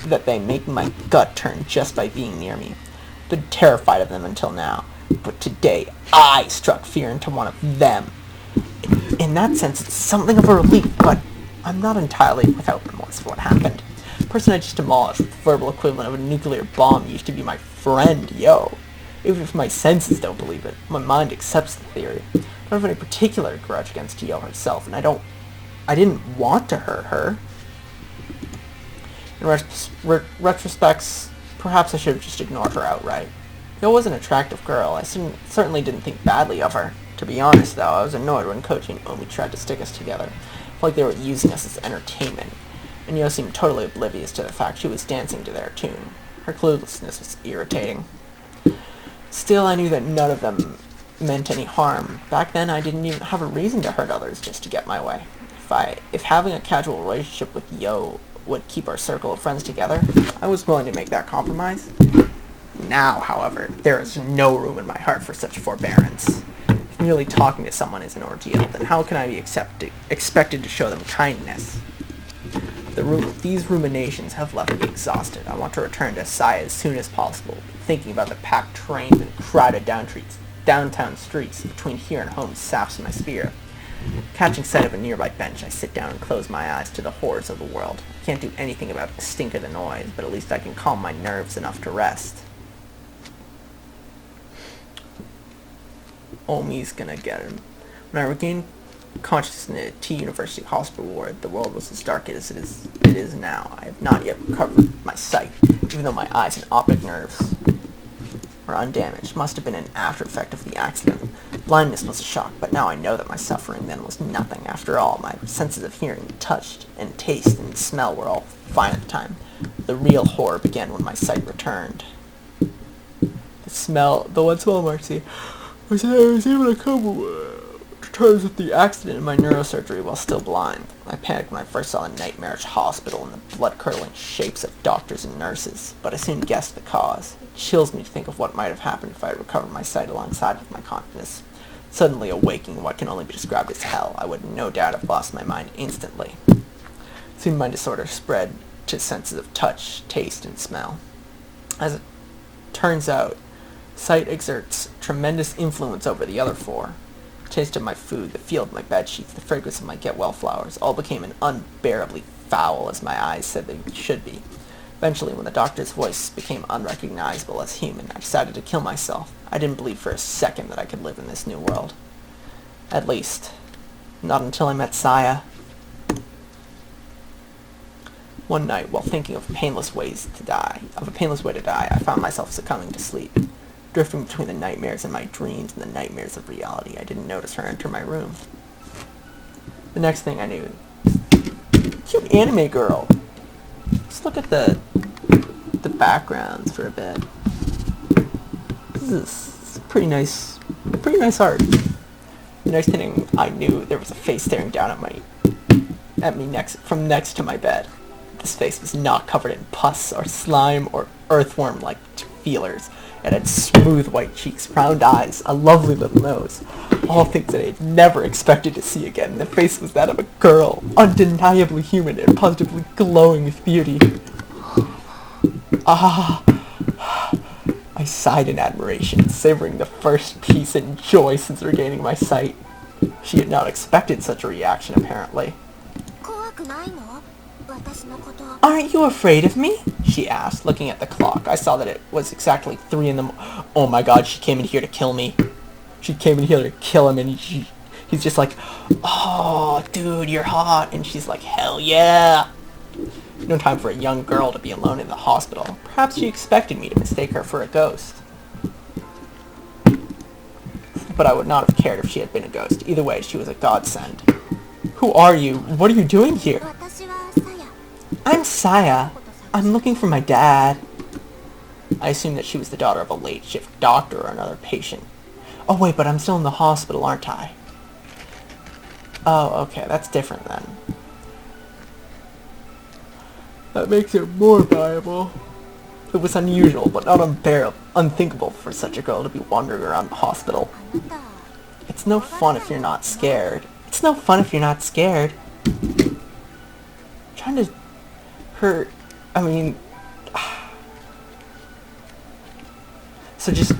that they make my gut turn just by being near me. I've been terrified of them until now, but today I struck fear into one of them. In that sense, it's something of a relief, but I'm not entirely without remorse for what happened. The person I just demolished with the verbal equivalent of a nuclear bomb used to be my friend, Yo. Even if my senses don't believe it, my mind accepts the theory. I don't have any particular grudge against Yo herself, and I didn't want to hurt her. In retrospects, perhaps I should have just ignored her outright. Yo was an attractive girl. I certainly didn't think badly of her. To be honest, though, I was annoyed when Koji and Omi tried to stick us together. I felt like they were using us as entertainment, and Yo seemed totally oblivious to the fact she was dancing to their tune. Her cluelessness was irritating. Still, I knew that none of them meant any harm. Back then, I didn't even have a reason to hurt others just to get my way. If having a casual relationship with Yo would keep our circle of friends together, I was willing to make that compromise. Now, however, there is no room in my heart for such forbearance. If merely talking to someone is an ordeal, then how can I be expected to show them kindness? These ruminations have left me exhausted. I want to return to Saya as soon as possible. Thinking about the packed trains and crowded downtown streets between here and home saps my spirit. Catching sight of a nearby bench, I sit down and close my eyes to the horrors of the world. I can't do anything about the stink of the noise, but at least I can calm my nerves enough to rest. Omi's gonna get him. When I regained consciousness in the T University hospital ward, the world was as dark as it is now. I have not yet recovered my sight, even though my eyes and optic nerves were undamaged. Must have been an after effect of the accident. Blindness was a shock, but now I know that my suffering then was nothing. After all, my senses of hearing, touch, and taste and smell were all fine at the time. The real horror began when my sight returned. The one smell, Marcy, was that I was able to come to terms with the accident in my neurosurgery while still blind. I panicked when I first saw the nightmarish hospital and the blood-curdling shapes of doctors and nurses, but I soon guessed the cause. It chills me to think of what might have happened if I had recovered my sight alongside with my consciousness. Suddenly awaking in what can only be described as hell, I would no doubt have lost my mind instantly. Soon my disorder spread to senses of touch, taste, and smell. As it turns out, sight exerts tremendous influence over the other four. The taste of my food, the feel of my bedsheets, the fragrance of my get-well flowers all became as unbearably foul as my eyes said they should be. Eventually, when the doctor's voice became unrecognizable as human, I decided to kill myself. I didn't believe for a second that I could live in this new world. At least, not until I met Saya. One night, while thinking of a painless way to die, I found myself succumbing to sleep. Drifting between the nightmares in my dreams and the nightmares of reality, I didn't notice her enter my room. The next thing I knew, cute anime girl. Let's look at the backgrounds for a bit. This is pretty nice art. The next thing I knew, there was a face staring down at me next to my bed. This face was not covered in pus or slime or earthworm-like feelers. It had smooth white cheeks, round eyes, a lovely little nose. All things that I had never expected to see again. The face was that of a girl, undeniably human and positively glowing with beauty. Ah! I sighed in admiration, savoring the first peace and joy since regaining my sight. She had not expected such a reaction, apparently. Aren't you afraid of me? She asked, looking at the clock. I saw that it was exactly 3 in the morning. Oh my god, she came in here to kill me. She came in here to kill him, and he's just like, oh, dude, you're hot. And she's like, hell yeah. No time for a young girl to be alone in the hospital. Perhaps she expected me to mistake her for a ghost. But I would not have cared if she had been a ghost. Either way, she was a godsend. Who are you? What are you doing here? I'm Saya. I'm looking for my dad. I assumed that she was the daughter of a late shift doctor or another patient. Oh wait, but I'm still in the hospital, aren't I? Oh, okay, that's different then. That makes it more viable. It was unusual, but not unbearable, unthinkable for such a girl to be wandering around the hospital. It's no fun if you're not scared. It's no fun if you're not scared. Trying to hurt. I mean, so just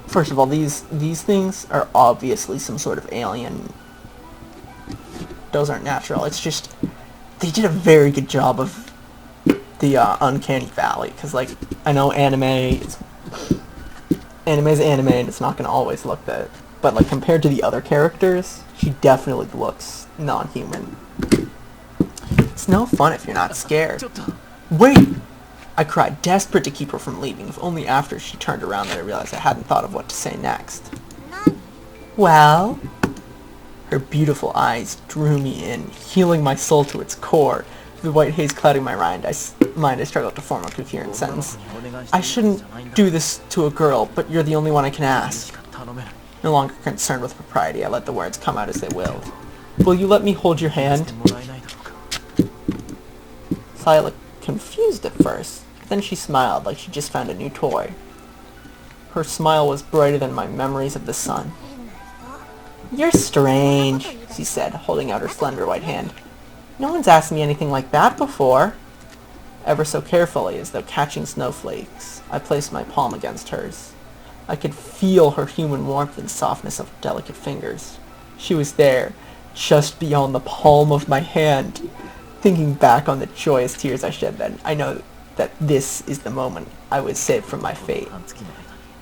first of all, these things are obviously some sort of alien. Those aren't natural. It's just they did a very good job of the uncanny valley, because like I know anime is anime, and it's not gonna always look that, but like compared to the other characters, she definitely looks non-human. It's no fun if you're not scared. Wait! I cried, desperate to keep her from leaving, if only after she turned around that I realized I hadn't thought of what to say next. Well? Her beautiful eyes drew me in, healing my soul to its core. The white haze clouding my mind, I struggled to form a coherent sentence. I shouldn't do this to a girl, but you're the only one I can ask. No longer concerned with propriety, I let the words come out as they will. Will you let me hold your hand? Saya looked confused at first, Then she smiled like she just found a new toy. Her smile was brighter than my memories of the sun. "You're strange," she said, holding out her slender white hand. "No one's asked me anything like that before." Ever so carefully, as though catching snowflakes, I placed my palm against hers. I could feel her human warmth and softness of her delicate fingers. She was there, just beyond the palm of my hand. Thinking back on the joyous tears I shed then, I know that this is the moment I was saved from my fate.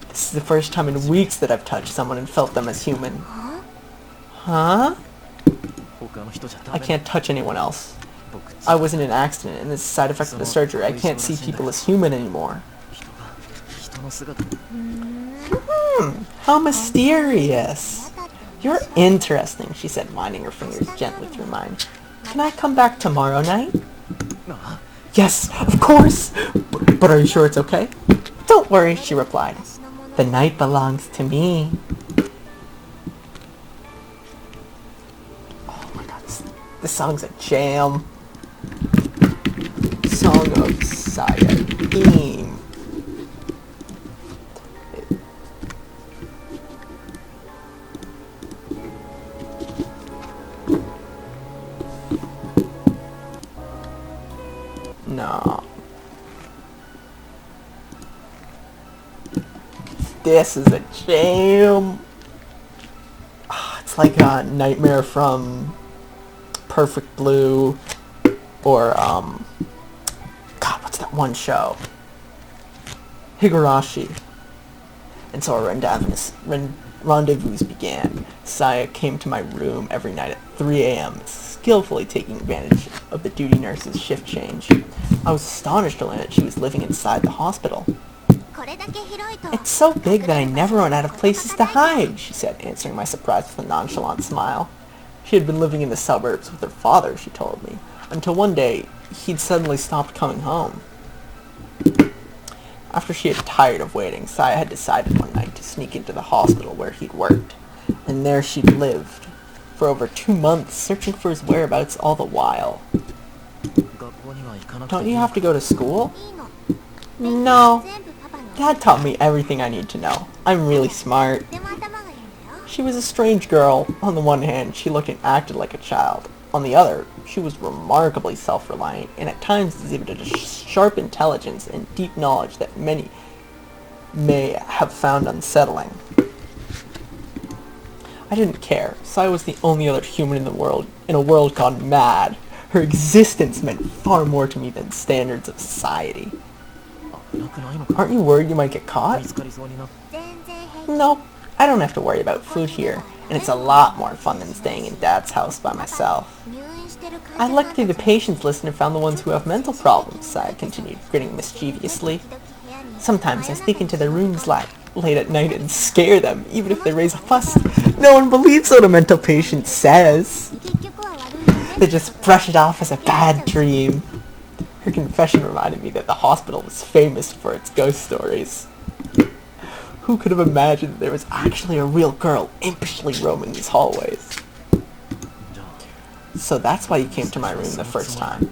This is the first time in weeks that I've touched someone and felt them as human. Huh? I can't touch anyone else. I was in an accident, and as a side effect of the surgery, I can't see people as human anymore. How mysterious. "You're interesting," she said, winding her fingers gently through mine. "Can I come back tomorrow night?" "Yes, of course! But are you sure it's okay?" "Don't worry," she replied. "The night belongs to me." Oh my god, this song's a jam. Song of Saiyajin. No. This is a jam. It's like a Nightmare from Perfect Blue, or God, what's that one show? Higurashi. And so our rendezvous began. Saya came to my room every night at 3 a.m., skillfully taking advantage of the duty nurse's shift change. I was astonished to learn that she was living inside the hospital. "It's so big that I never run out of places to hide," she said, answering my surprise with a nonchalant smile. She had been living in the suburbs with her father, she told me, until one day he'd suddenly stopped coming home. After she had tired of waiting, Saya had decided one night to sneak into the hospital where he'd worked, and there she'd lived for over 2 months, searching for his whereabouts all the while. "Don't you have to go to school?" "No. Dad taught me everything I need to know. I'm really smart." She was a strange girl. On the one hand, she looked and acted like a child. On the other, she was remarkably self-reliant, and at times exhibited a sharp intelligence and deep knowledge that many may have found unsettling. I didn't care. Saya was the only other human in the world, in a world gone mad. Her existence meant far more to me than standards of society. "Aren't you worried you might get caught?" "No, I don't have to worry about food here, and it's a lot more fun than staying in Dad's house by myself." "I looked through the patients list and found the ones who have mental problems," Saya continued, grinning mischievously. "Sometimes I sneak into their rooms late at night and scare them, even if they raise a fuss. No one believes what a mental patient says. They just brush it off as a bad dream." Her confession reminded me that the hospital was famous for its ghost stories. Who could have imagined that there was actually a real girl impishly roaming these hallways? "So that's why you came to my room the first time?"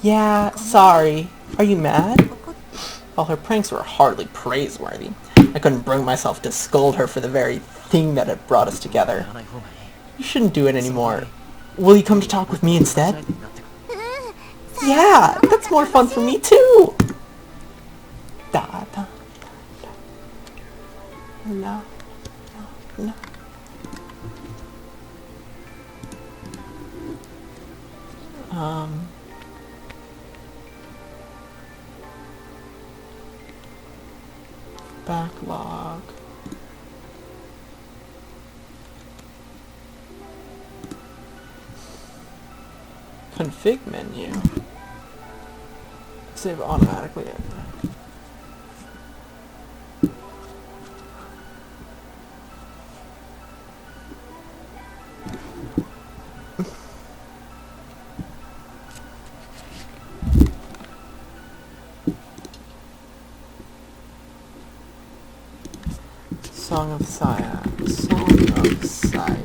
"Yeah, sorry. Are you mad?" While her pranks were hardly praiseworthy, I couldn't bring myself to scold her for the very thing that had brought us together. "You shouldn't do it anymore. Will you come to talk with me instead?" "Yeah, that's more fun for me too." Da, da, no, no. Backlog. Config menu. Save automatically. Song of Saya. Song of Saya.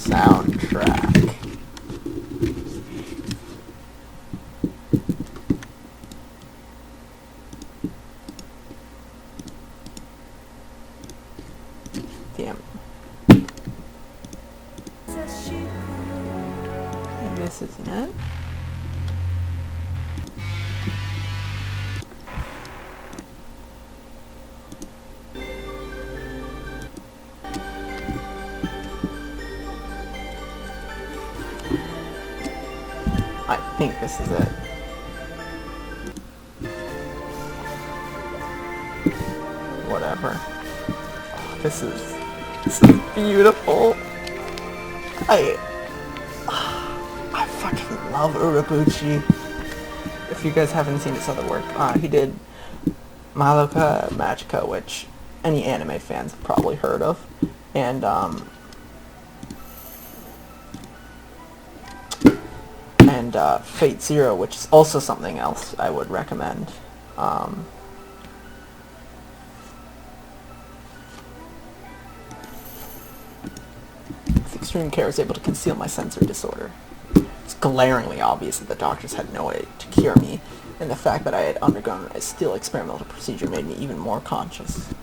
Soundtrack. think this is it. Whatever. Oh, this is beautiful. I fucking love Urobuchi. If you guys haven't seen his other work, he did Madoka Magica, which any anime fans have probably heard of, and Fate Zero, which is also something else I would recommend. With extreme care, I was able to conceal my sensory disorder. It's glaringly obvious that the doctors had no way to cure me, and the fact that I had undergone a still experimental procedure made me even more cautious?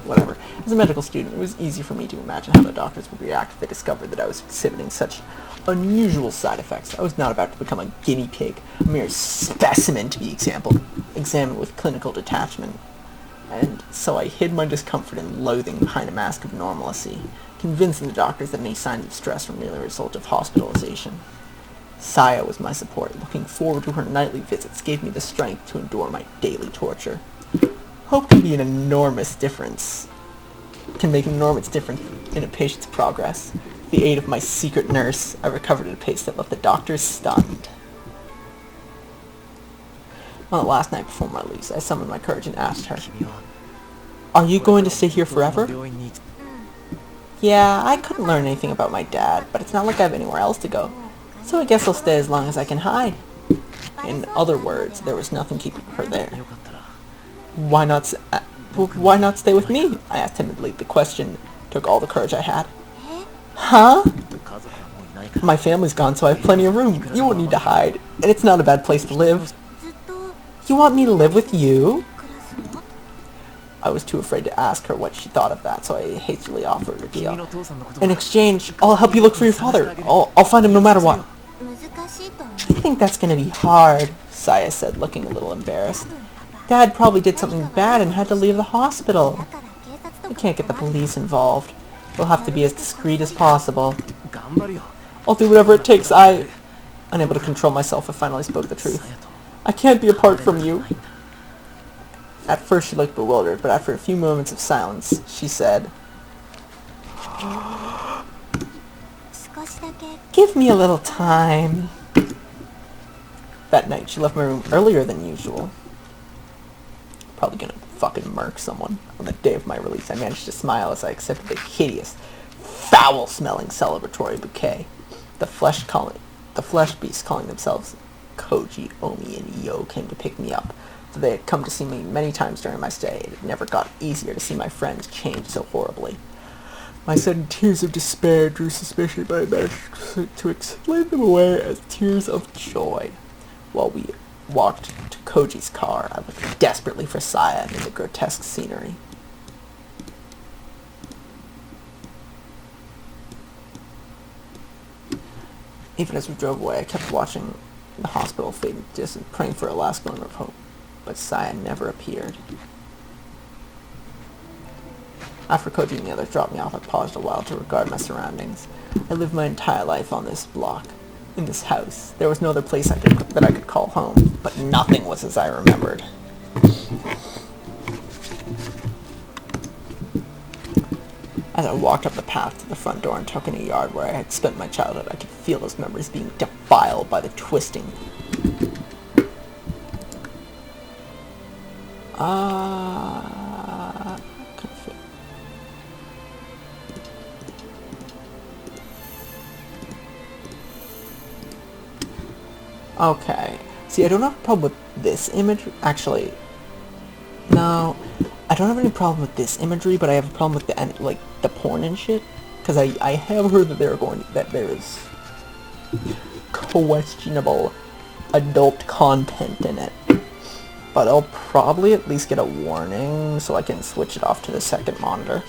Whatever. As a medical student, it was easy for me to imagine how the doctors would react if they discovered that I was exhibiting such unusual side effects. I was not about to become a guinea pig, a mere specimen to be examined with clinical detachment. And so I hid my discomfort and loathing behind a mask of normalcy, convincing the doctors that any signs of stress were merely a result of hospitalization. Saya was my support. Looking forward to her nightly visits gave me the strength to endure my daily torture. Hope can be an enormous difference. Can make an enormous difference in a patient's progress. With the aid of my secret nurse, I recovered at a pace that left the doctors stunned. On the last night before my release, I summoned my courage and asked her, "Are you going to stay here forever?" "Yeah, I couldn't learn anything about my dad, but it's not like I have anywhere else to go. So I guess I'll stay as long as I can hide." In other words, there was nothing keeping her there. Why not stay with me?" I asked timidly. The question took all the courage I had. "Huh? My family's gone, so I have plenty of room. You won't need to hide, and it's not a bad place to live." "You want me to live with you?" I was too afraid to ask her what she thought of that, so I hastily offered a deal. "In exchange, I'll help you look for your father. I'll find him no matter what." "I think that's going to be hard," Saya said, looking a little embarrassed. "Dad probably did something bad and had to leave the hospital. We can't get the police involved. We'll have to be as discreet as possible." "I'll do whatever it takes. Unable to control myself, I finally spoke the truth. "I can't be apart from you." At first she looked bewildered, but after a few moments of silence, she said, "Give me a little time." That night, she left my room earlier than usual. Probably gonna fucking murk someone. On the day of my release, I managed to smile as I accepted the hideous, foul-smelling celebratory bouquet. The flesh beasts calling themselves Koji, Omi, and Io came to pick me up. Though they had come to see me many times during my stay, it had never got easier to see my friends change so horribly. My sudden tears of despair drew suspicion, but I managed to explain them away as tears of joy. While we walked to Koji's car, I looked desperately for Saya in the grotesque scenery. Even as we drove away, I kept watching the hospital fade into distance, praying for a last glimmer of hope. But Saya never appeared. After Koji and the others dropped me off, I paused a while to regard my surroundings. I lived my entire life on this block, in this house. There was no other place that I could call home, but nothing was as I remembered. As I walked up the path to the front door and took in a yard where I had spent my childhood, I could feel those memories being defiled by the twisting. Okay. See, I don't have a problem with this image. Actually, no. I don't have any problem with this imagery, but I have a problem with the porn and shit. Because I have heard that there is questionable adult content in it. But I'll probably at least get a warning so I can switch it off to the second monitor.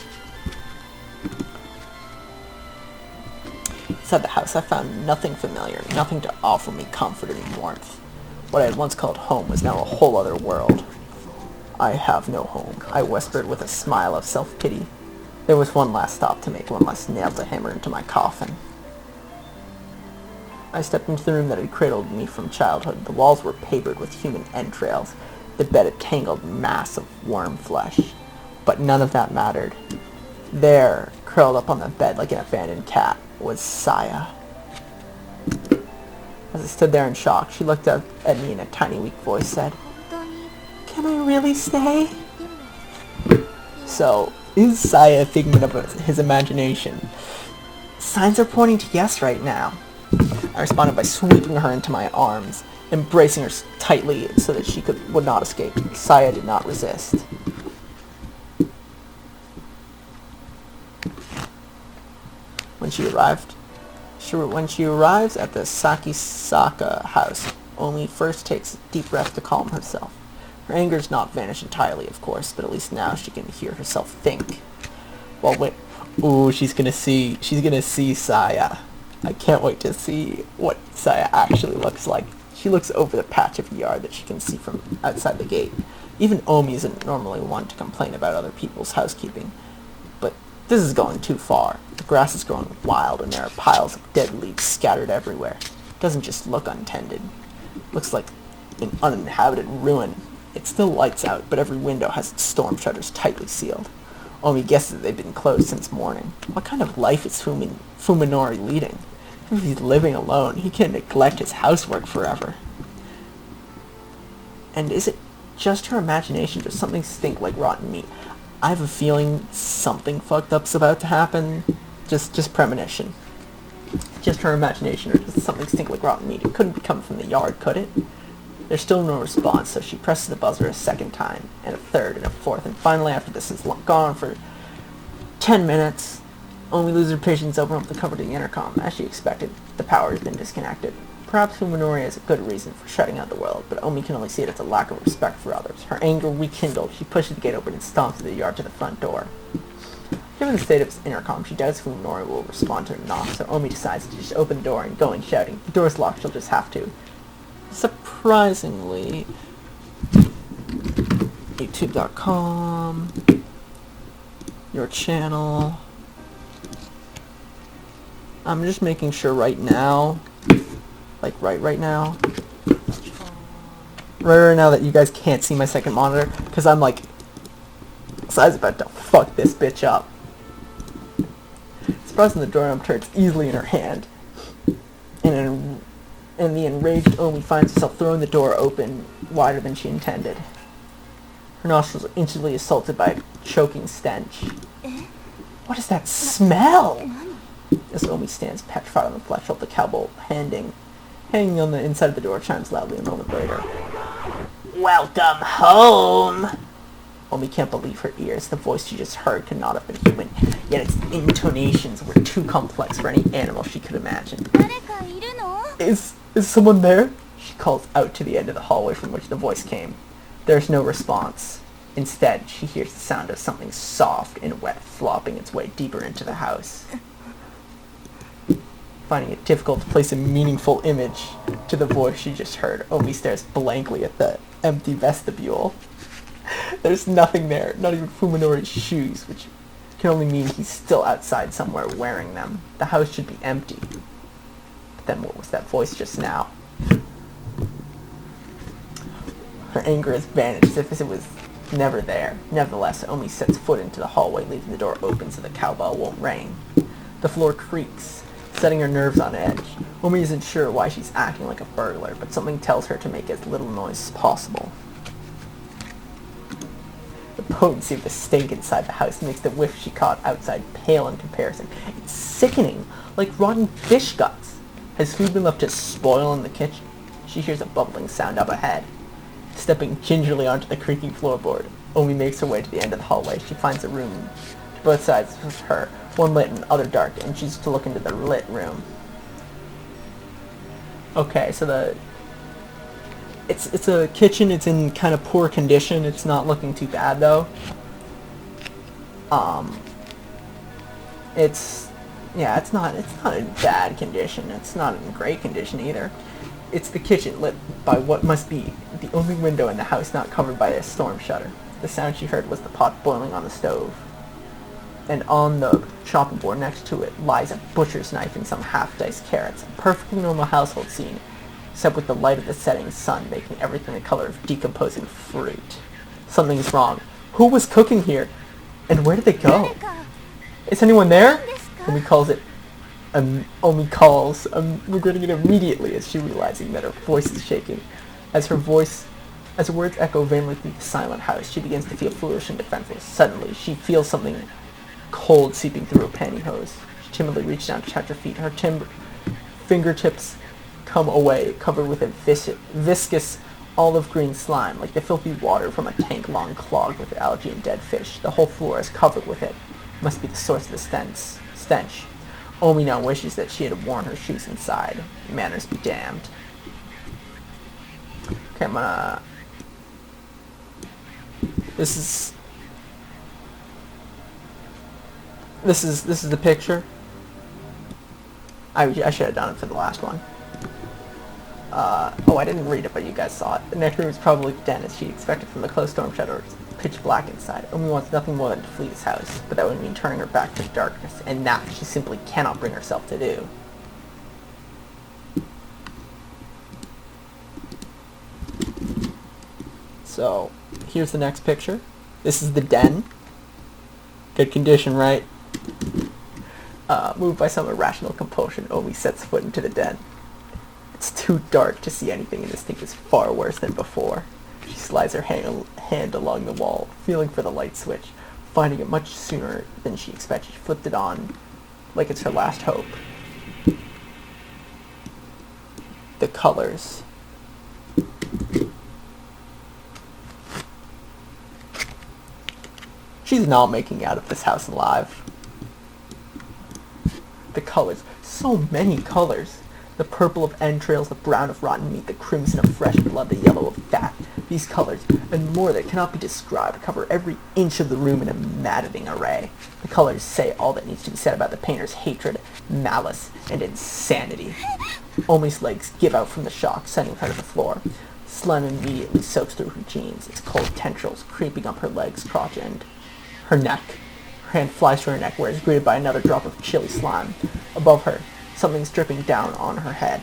Inside the house, I found nothing familiar, nothing to offer me comfort and warmth. What I had once called home was now a whole other world. "I have no home," I whispered with a smile of self-pity. There was one last stop to make, one last nail to hammer into my coffin. I stepped into the room that had cradled me from childhood. The walls were papered with human entrails, the bed a tangled mass of worm flesh. But none of that mattered. There, curled up on the bed like an abandoned cat, was Saya. As I stood there in shock, she looked up at me in a tiny, weak voice, said, "Can I really stay?" So, is Saya a figment of his imagination? Signs are pointing to yes right now. I responded by sweeping her into my arms, embracing her tightly so that she would not escape. Saya did not resist. When she arrives at the Sakisaka house, Omi first takes a deep breath to calm herself. Her anger's not vanished entirely, of course, but at least now she can hear herself think. Ooh, she's gonna see Saya. I can't wait to see what Saya actually looks like. She looks over the patch of yard that she can see from outside the gate. Even Omi isn't normally one to complain about other people's housekeeping, but this is going too far. The grass is growing wild and there are piles of dead leaves scattered everywhere. It doesn't just look untended. It looks like an uninhabited ruin. It still lights out, but every window has its storm shutters tightly sealed. Omi guesses they've been closed since morning. What kind of life is Fuminori leading? If he's living alone, he can't neglect his housework forever. And is it just her imagination? Does something stink like rotten meat? I have a feeling something fucked up's about to happen. Just premonition. Just her imagination, or does something stink like rotten meat? It couldn't be coming from the yard, could it? There's still no response, so she presses the buzzer a second time, and a third, and a fourth, and finally after this has gone on for 10 minutes, Omi loses her patience, open up the cover to the intercom. As she expected, the power has been disconnected. Perhaps Fuminori has a good reason for shutting out the world, but Omi can only see it as a lack of respect for others. Her anger rekindled, she pushes the gate open and stomps through the yard to the front door. Given the state of its intercom, she doubts Fuminori will respond to her knock, so Omi decides to just open the door and go in shouting. The door's locked, she'll just have to. Surprisingly, youtube.com, your channel. I'm just making sure right now, like right now that you guys can't see my second monitor, because I'm like, Saya's about to fuck this bitch up. Surprising the doorknob turns easily in her hand, and the enraged Omi finds herself throwing the door open wider than she intended. Her nostrils are instantly assaulted by a choking stench. What is that smell? As Omi stands petrified on the threshold, the cowbell hanging on the inside of the door chimes loudly a moment later. Welcome home! Omi can't believe her ears. The voice she just heard could not have been human, yet its intonations were too complex for any animal she could imagine. Is someone there? She calls out to the end of the hallway from which the voice came. There's no response. Instead, she hears the sound of something soft and wet flopping its way deeper into the house. Finding it difficult to place a meaningful image to the voice she just heard, Omi stares blankly at the empty vestibule. There's nothing there, not even Fuminori's shoes, which can only mean he's still outside somewhere wearing them. The house should be empty. But then what was that voice just now? Her anger has vanished as if it was never there. Nevertheless, Omi sets foot into the hallway, leaving the door open so the cowbell won't ring. The floor creaks, setting her nerves on edge. Omi isn't sure why she's acting like a burglar, but something tells her to make as little noise as possible. The potency of the stink inside the house makes the whiff she caught outside pale in comparison. It's sickening, like rotten fish guts. Has food been left to spoil in the kitchen? She hears a bubbling sound up ahead. Stepping gingerly onto the creaking floorboard, Omi makes her way to the end of the hallway. She finds a room to both sides of her, one lit and the other dark, and chooses to look into the lit room. Okay, so it's a kitchen. It's in kind of poor condition. It's not looking too bad though. It's not in bad condition. It's not in great condition either. It's the kitchen lit by what must be the only window in the house not covered by a storm shutter. The sound she heard was the pot boiling on the stove. and on the chopping board next to it lies a butcher's knife and some half-diced carrots. A perfectly normal household scene, except with the light of the setting sun making everything the color of decomposing fruit. Something's wrong. Who was cooking here? And where did they go? Is anyone there? Omi calls it. Omi calls, regretting it immediately as she realizing that her voice is shaking. As her words echo vainly through the silent house, she begins to feel foolish and defenseless. Suddenly, she feels something cold seeping through her pantyhose. She timidly reaches down to touch her feet. Her fingertips come away, covered with a viscous olive green slime, like the filthy water from a tank long clogged with algae and dead fish. The whole floor is covered with it. Must be the source of the stench. Omi now wishes that she had worn her shoes inside. Manners be damned. Okay, I'm gonna... This is the picture. I should have done it for the last one. Oh, I didn't read it, but you guys saw it. The next room is probably the den, as she expected from the closed storm shutter. It's pitch black inside. Omi wants nothing more than to flee this house, but that would mean turning her back to the darkness, and that she simply cannot bring herself to do. So, here's the next picture. This is the den. Good condition, right? Moved by some irrational compulsion, Omi sets foot into the den. It's too dark to see anything, and this thing is far worse than before. She slides her hand along the wall, feeling for the light switch. Finding it much sooner than she expected, she flipped it on like it's her last hope. The colors. She's not making out of this house alive. The colors. So many colors. The purple of entrails, the brown of rotten meat, the crimson of fresh blood, the yellow of fat. These colors, and more that cannot be described, cover every inch of the room in a maddening array. The colors say all that needs to be said about the painter's hatred, malice, and insanity. Omi's legs give out from the shock, sending her to the floor. Slime immediately soaks through her jeans, its cold tendrils creeping up her legs, crotch, and her neck. Her hand flies to her neck, where it is greeted by another drop of chilly slime. Above her, something's dripping down on her head.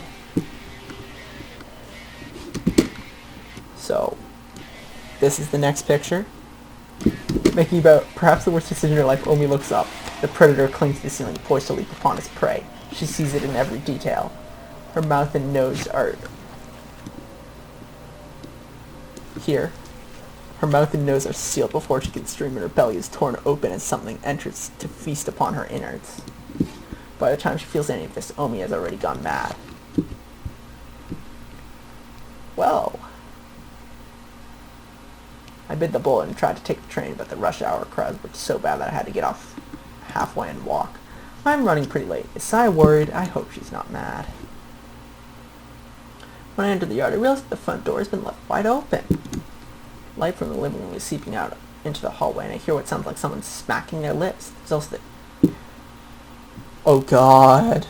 So, this is the next picture. Making about perhaps the worst decision in her life, Omi looks up. The predator clings to the ceiling, poised to leap upon its prey. She sees it in every detail. Her mouth and nose are here. Her mouth and nose are sealed before she can scream, and her belly is torn open as something enters to feast upon her innards. By the time she feels any of this, Omi has already gone mad. Well, I bit the bullet and tried to take the train, but the rush hour crowds were so bad that I had to get off halfway and walk. I'm running pretty late. Is Saya worried? I hope she's not mad. When I enter the yard, I realize that the front door has been left wide open. Light from the living room is seeping out into the hallway, and I hear what sounds like someone smacking their lips. There's also the... Oh god.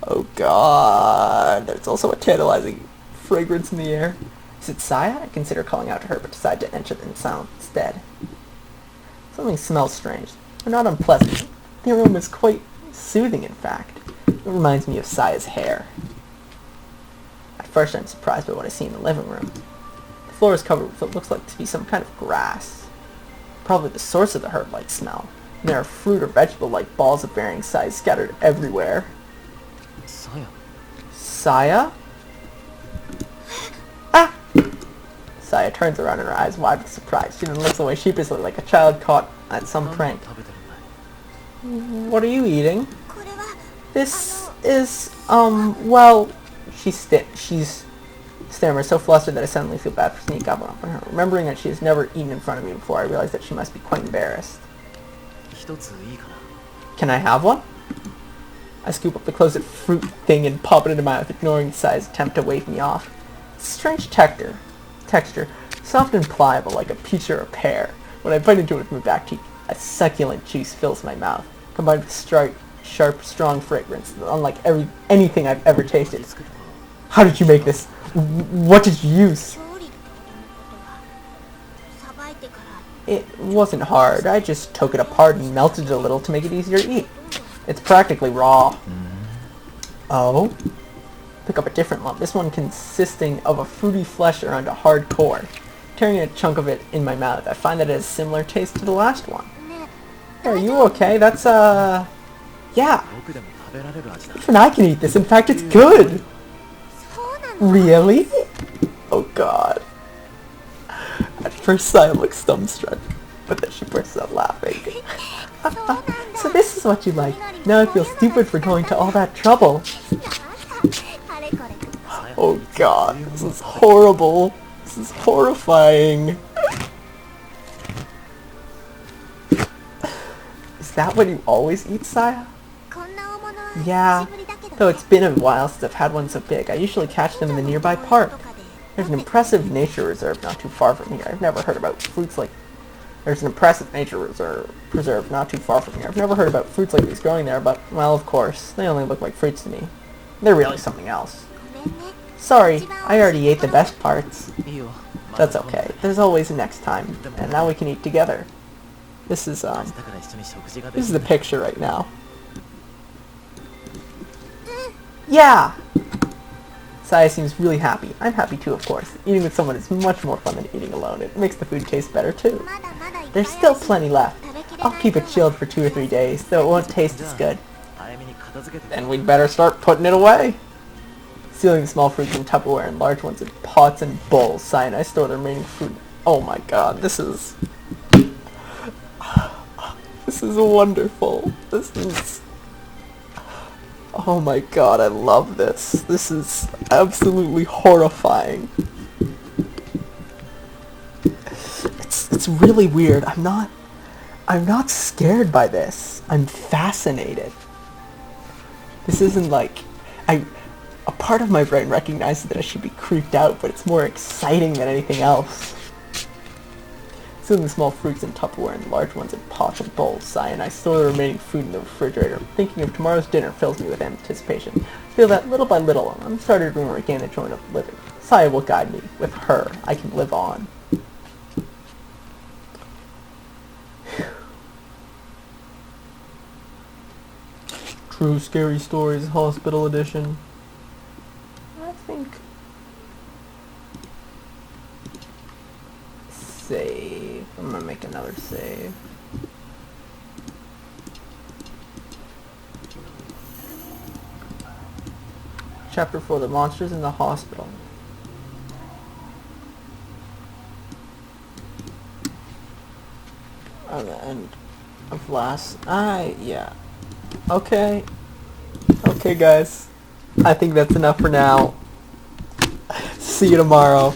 Oh god. There's also a tantalizing fragrance in the air. Is it Saya? I consider calling out to her, but decide to enter in silence instead. Something smells strange, but not unpleasant. The aroma is quite soothing, in fact. It reminds me of Saya's hair. At first I'm surprised by what I see in the living room. The floor is covered with what looks like to be some kind of grass. Probably the source of the herb-like smell. And there are fruit or vegetable-like balls of varying size scattered everywhere. Saya? Saya? Ah! Saya turns around and her eyes wide with surprise. She then looks away sheepishly like a child caught at some prank. What are you eating? This is, well... She's stammers, so flustered that I suddenly feel bad for sneaking up on her. Remembering that she has never eaten in front of me before, I realize that she must be quite embarrassed. Can I have one? I scoop up the closed fruit thing and pop it into my mouth, ignoring Saya's attempt to wave me off. It's a strange texture, soft and pliable like a peach or a pear. When I bite into it with my back teeth, a succulent juice fills my mouth, combined with sharp, strong fragrance, unlike anything I've ever tasted. How did you make this? What did you use? It wasn't hard. I just took it apart and melted it a little to make it easier to eat. It's practically raw. Oh? Pick up a different lump. This one consisting of a fruity flesh around a hard core. Tearing a chunk of it in my mouth, I find that it has a similar taste to the last one. Are you okay? That's, yeah. Even I can eat this. In fact, it's good. Really? Oh god. At first Saya looks dumbstruck, but then she bursts out laughing. So this is what you like. Now I feel stupid for going to all that trouble. Oh god, this is horrible. This is horrifying. Is that what you always eat, Saya? Yeah, though it's been a while since I've had one so big. I usually catch them in the nearby park. There's an impressive nature reserve not too far from here. I've never heard about fruits like... There's an impressive nature preserve not too far from here. I've never heard about fruits like these growing there, but, well, of course, they only look like fruits to me. They're really something else. Sorry, I already ate the best parts. That's okay. There's always a next time, and now we can eat together. This is the picture right now. Yeah! Saya seems really happy. I'm happy too, of course. Eating with someone is much more fun than eating alone. It makes the food taste better too. There's still plenty left. I'll keep it chilled for 2 or 3 days, though it won't taste as good. Then we'd better start putting it away. Sealing the small fruits in Tupperware and large ones in pots and bowls. Saya and I store the remaining fruit. Oh my god, this is... This is wonderful. This is... Oh my god, I love this. This is absolutely horrifying. It's really weird. I'm not scared by this. I'm fascinated. This isn't like... A part of my brain recognizes that I should be creeped out, but it's more exciting than anything else. Sealing the small fruits in Tupperware and large ones in pots and bowls. Saya and I store the remaining food in the refrigerator. Thinking of tomorrow's dinner fills me with anticipation. I feel that little by little, I'm starting to regain the joy of living. Saya will guide me. With her, I can live on. True Scary Stories Hospital Edition. I think... Save. I'm gonna make another save. Chapter 4, The Monsters in the Hospital. On the end of last... yeah. Okay. Okay, guys. I think that's enough for now. See you tomorrow.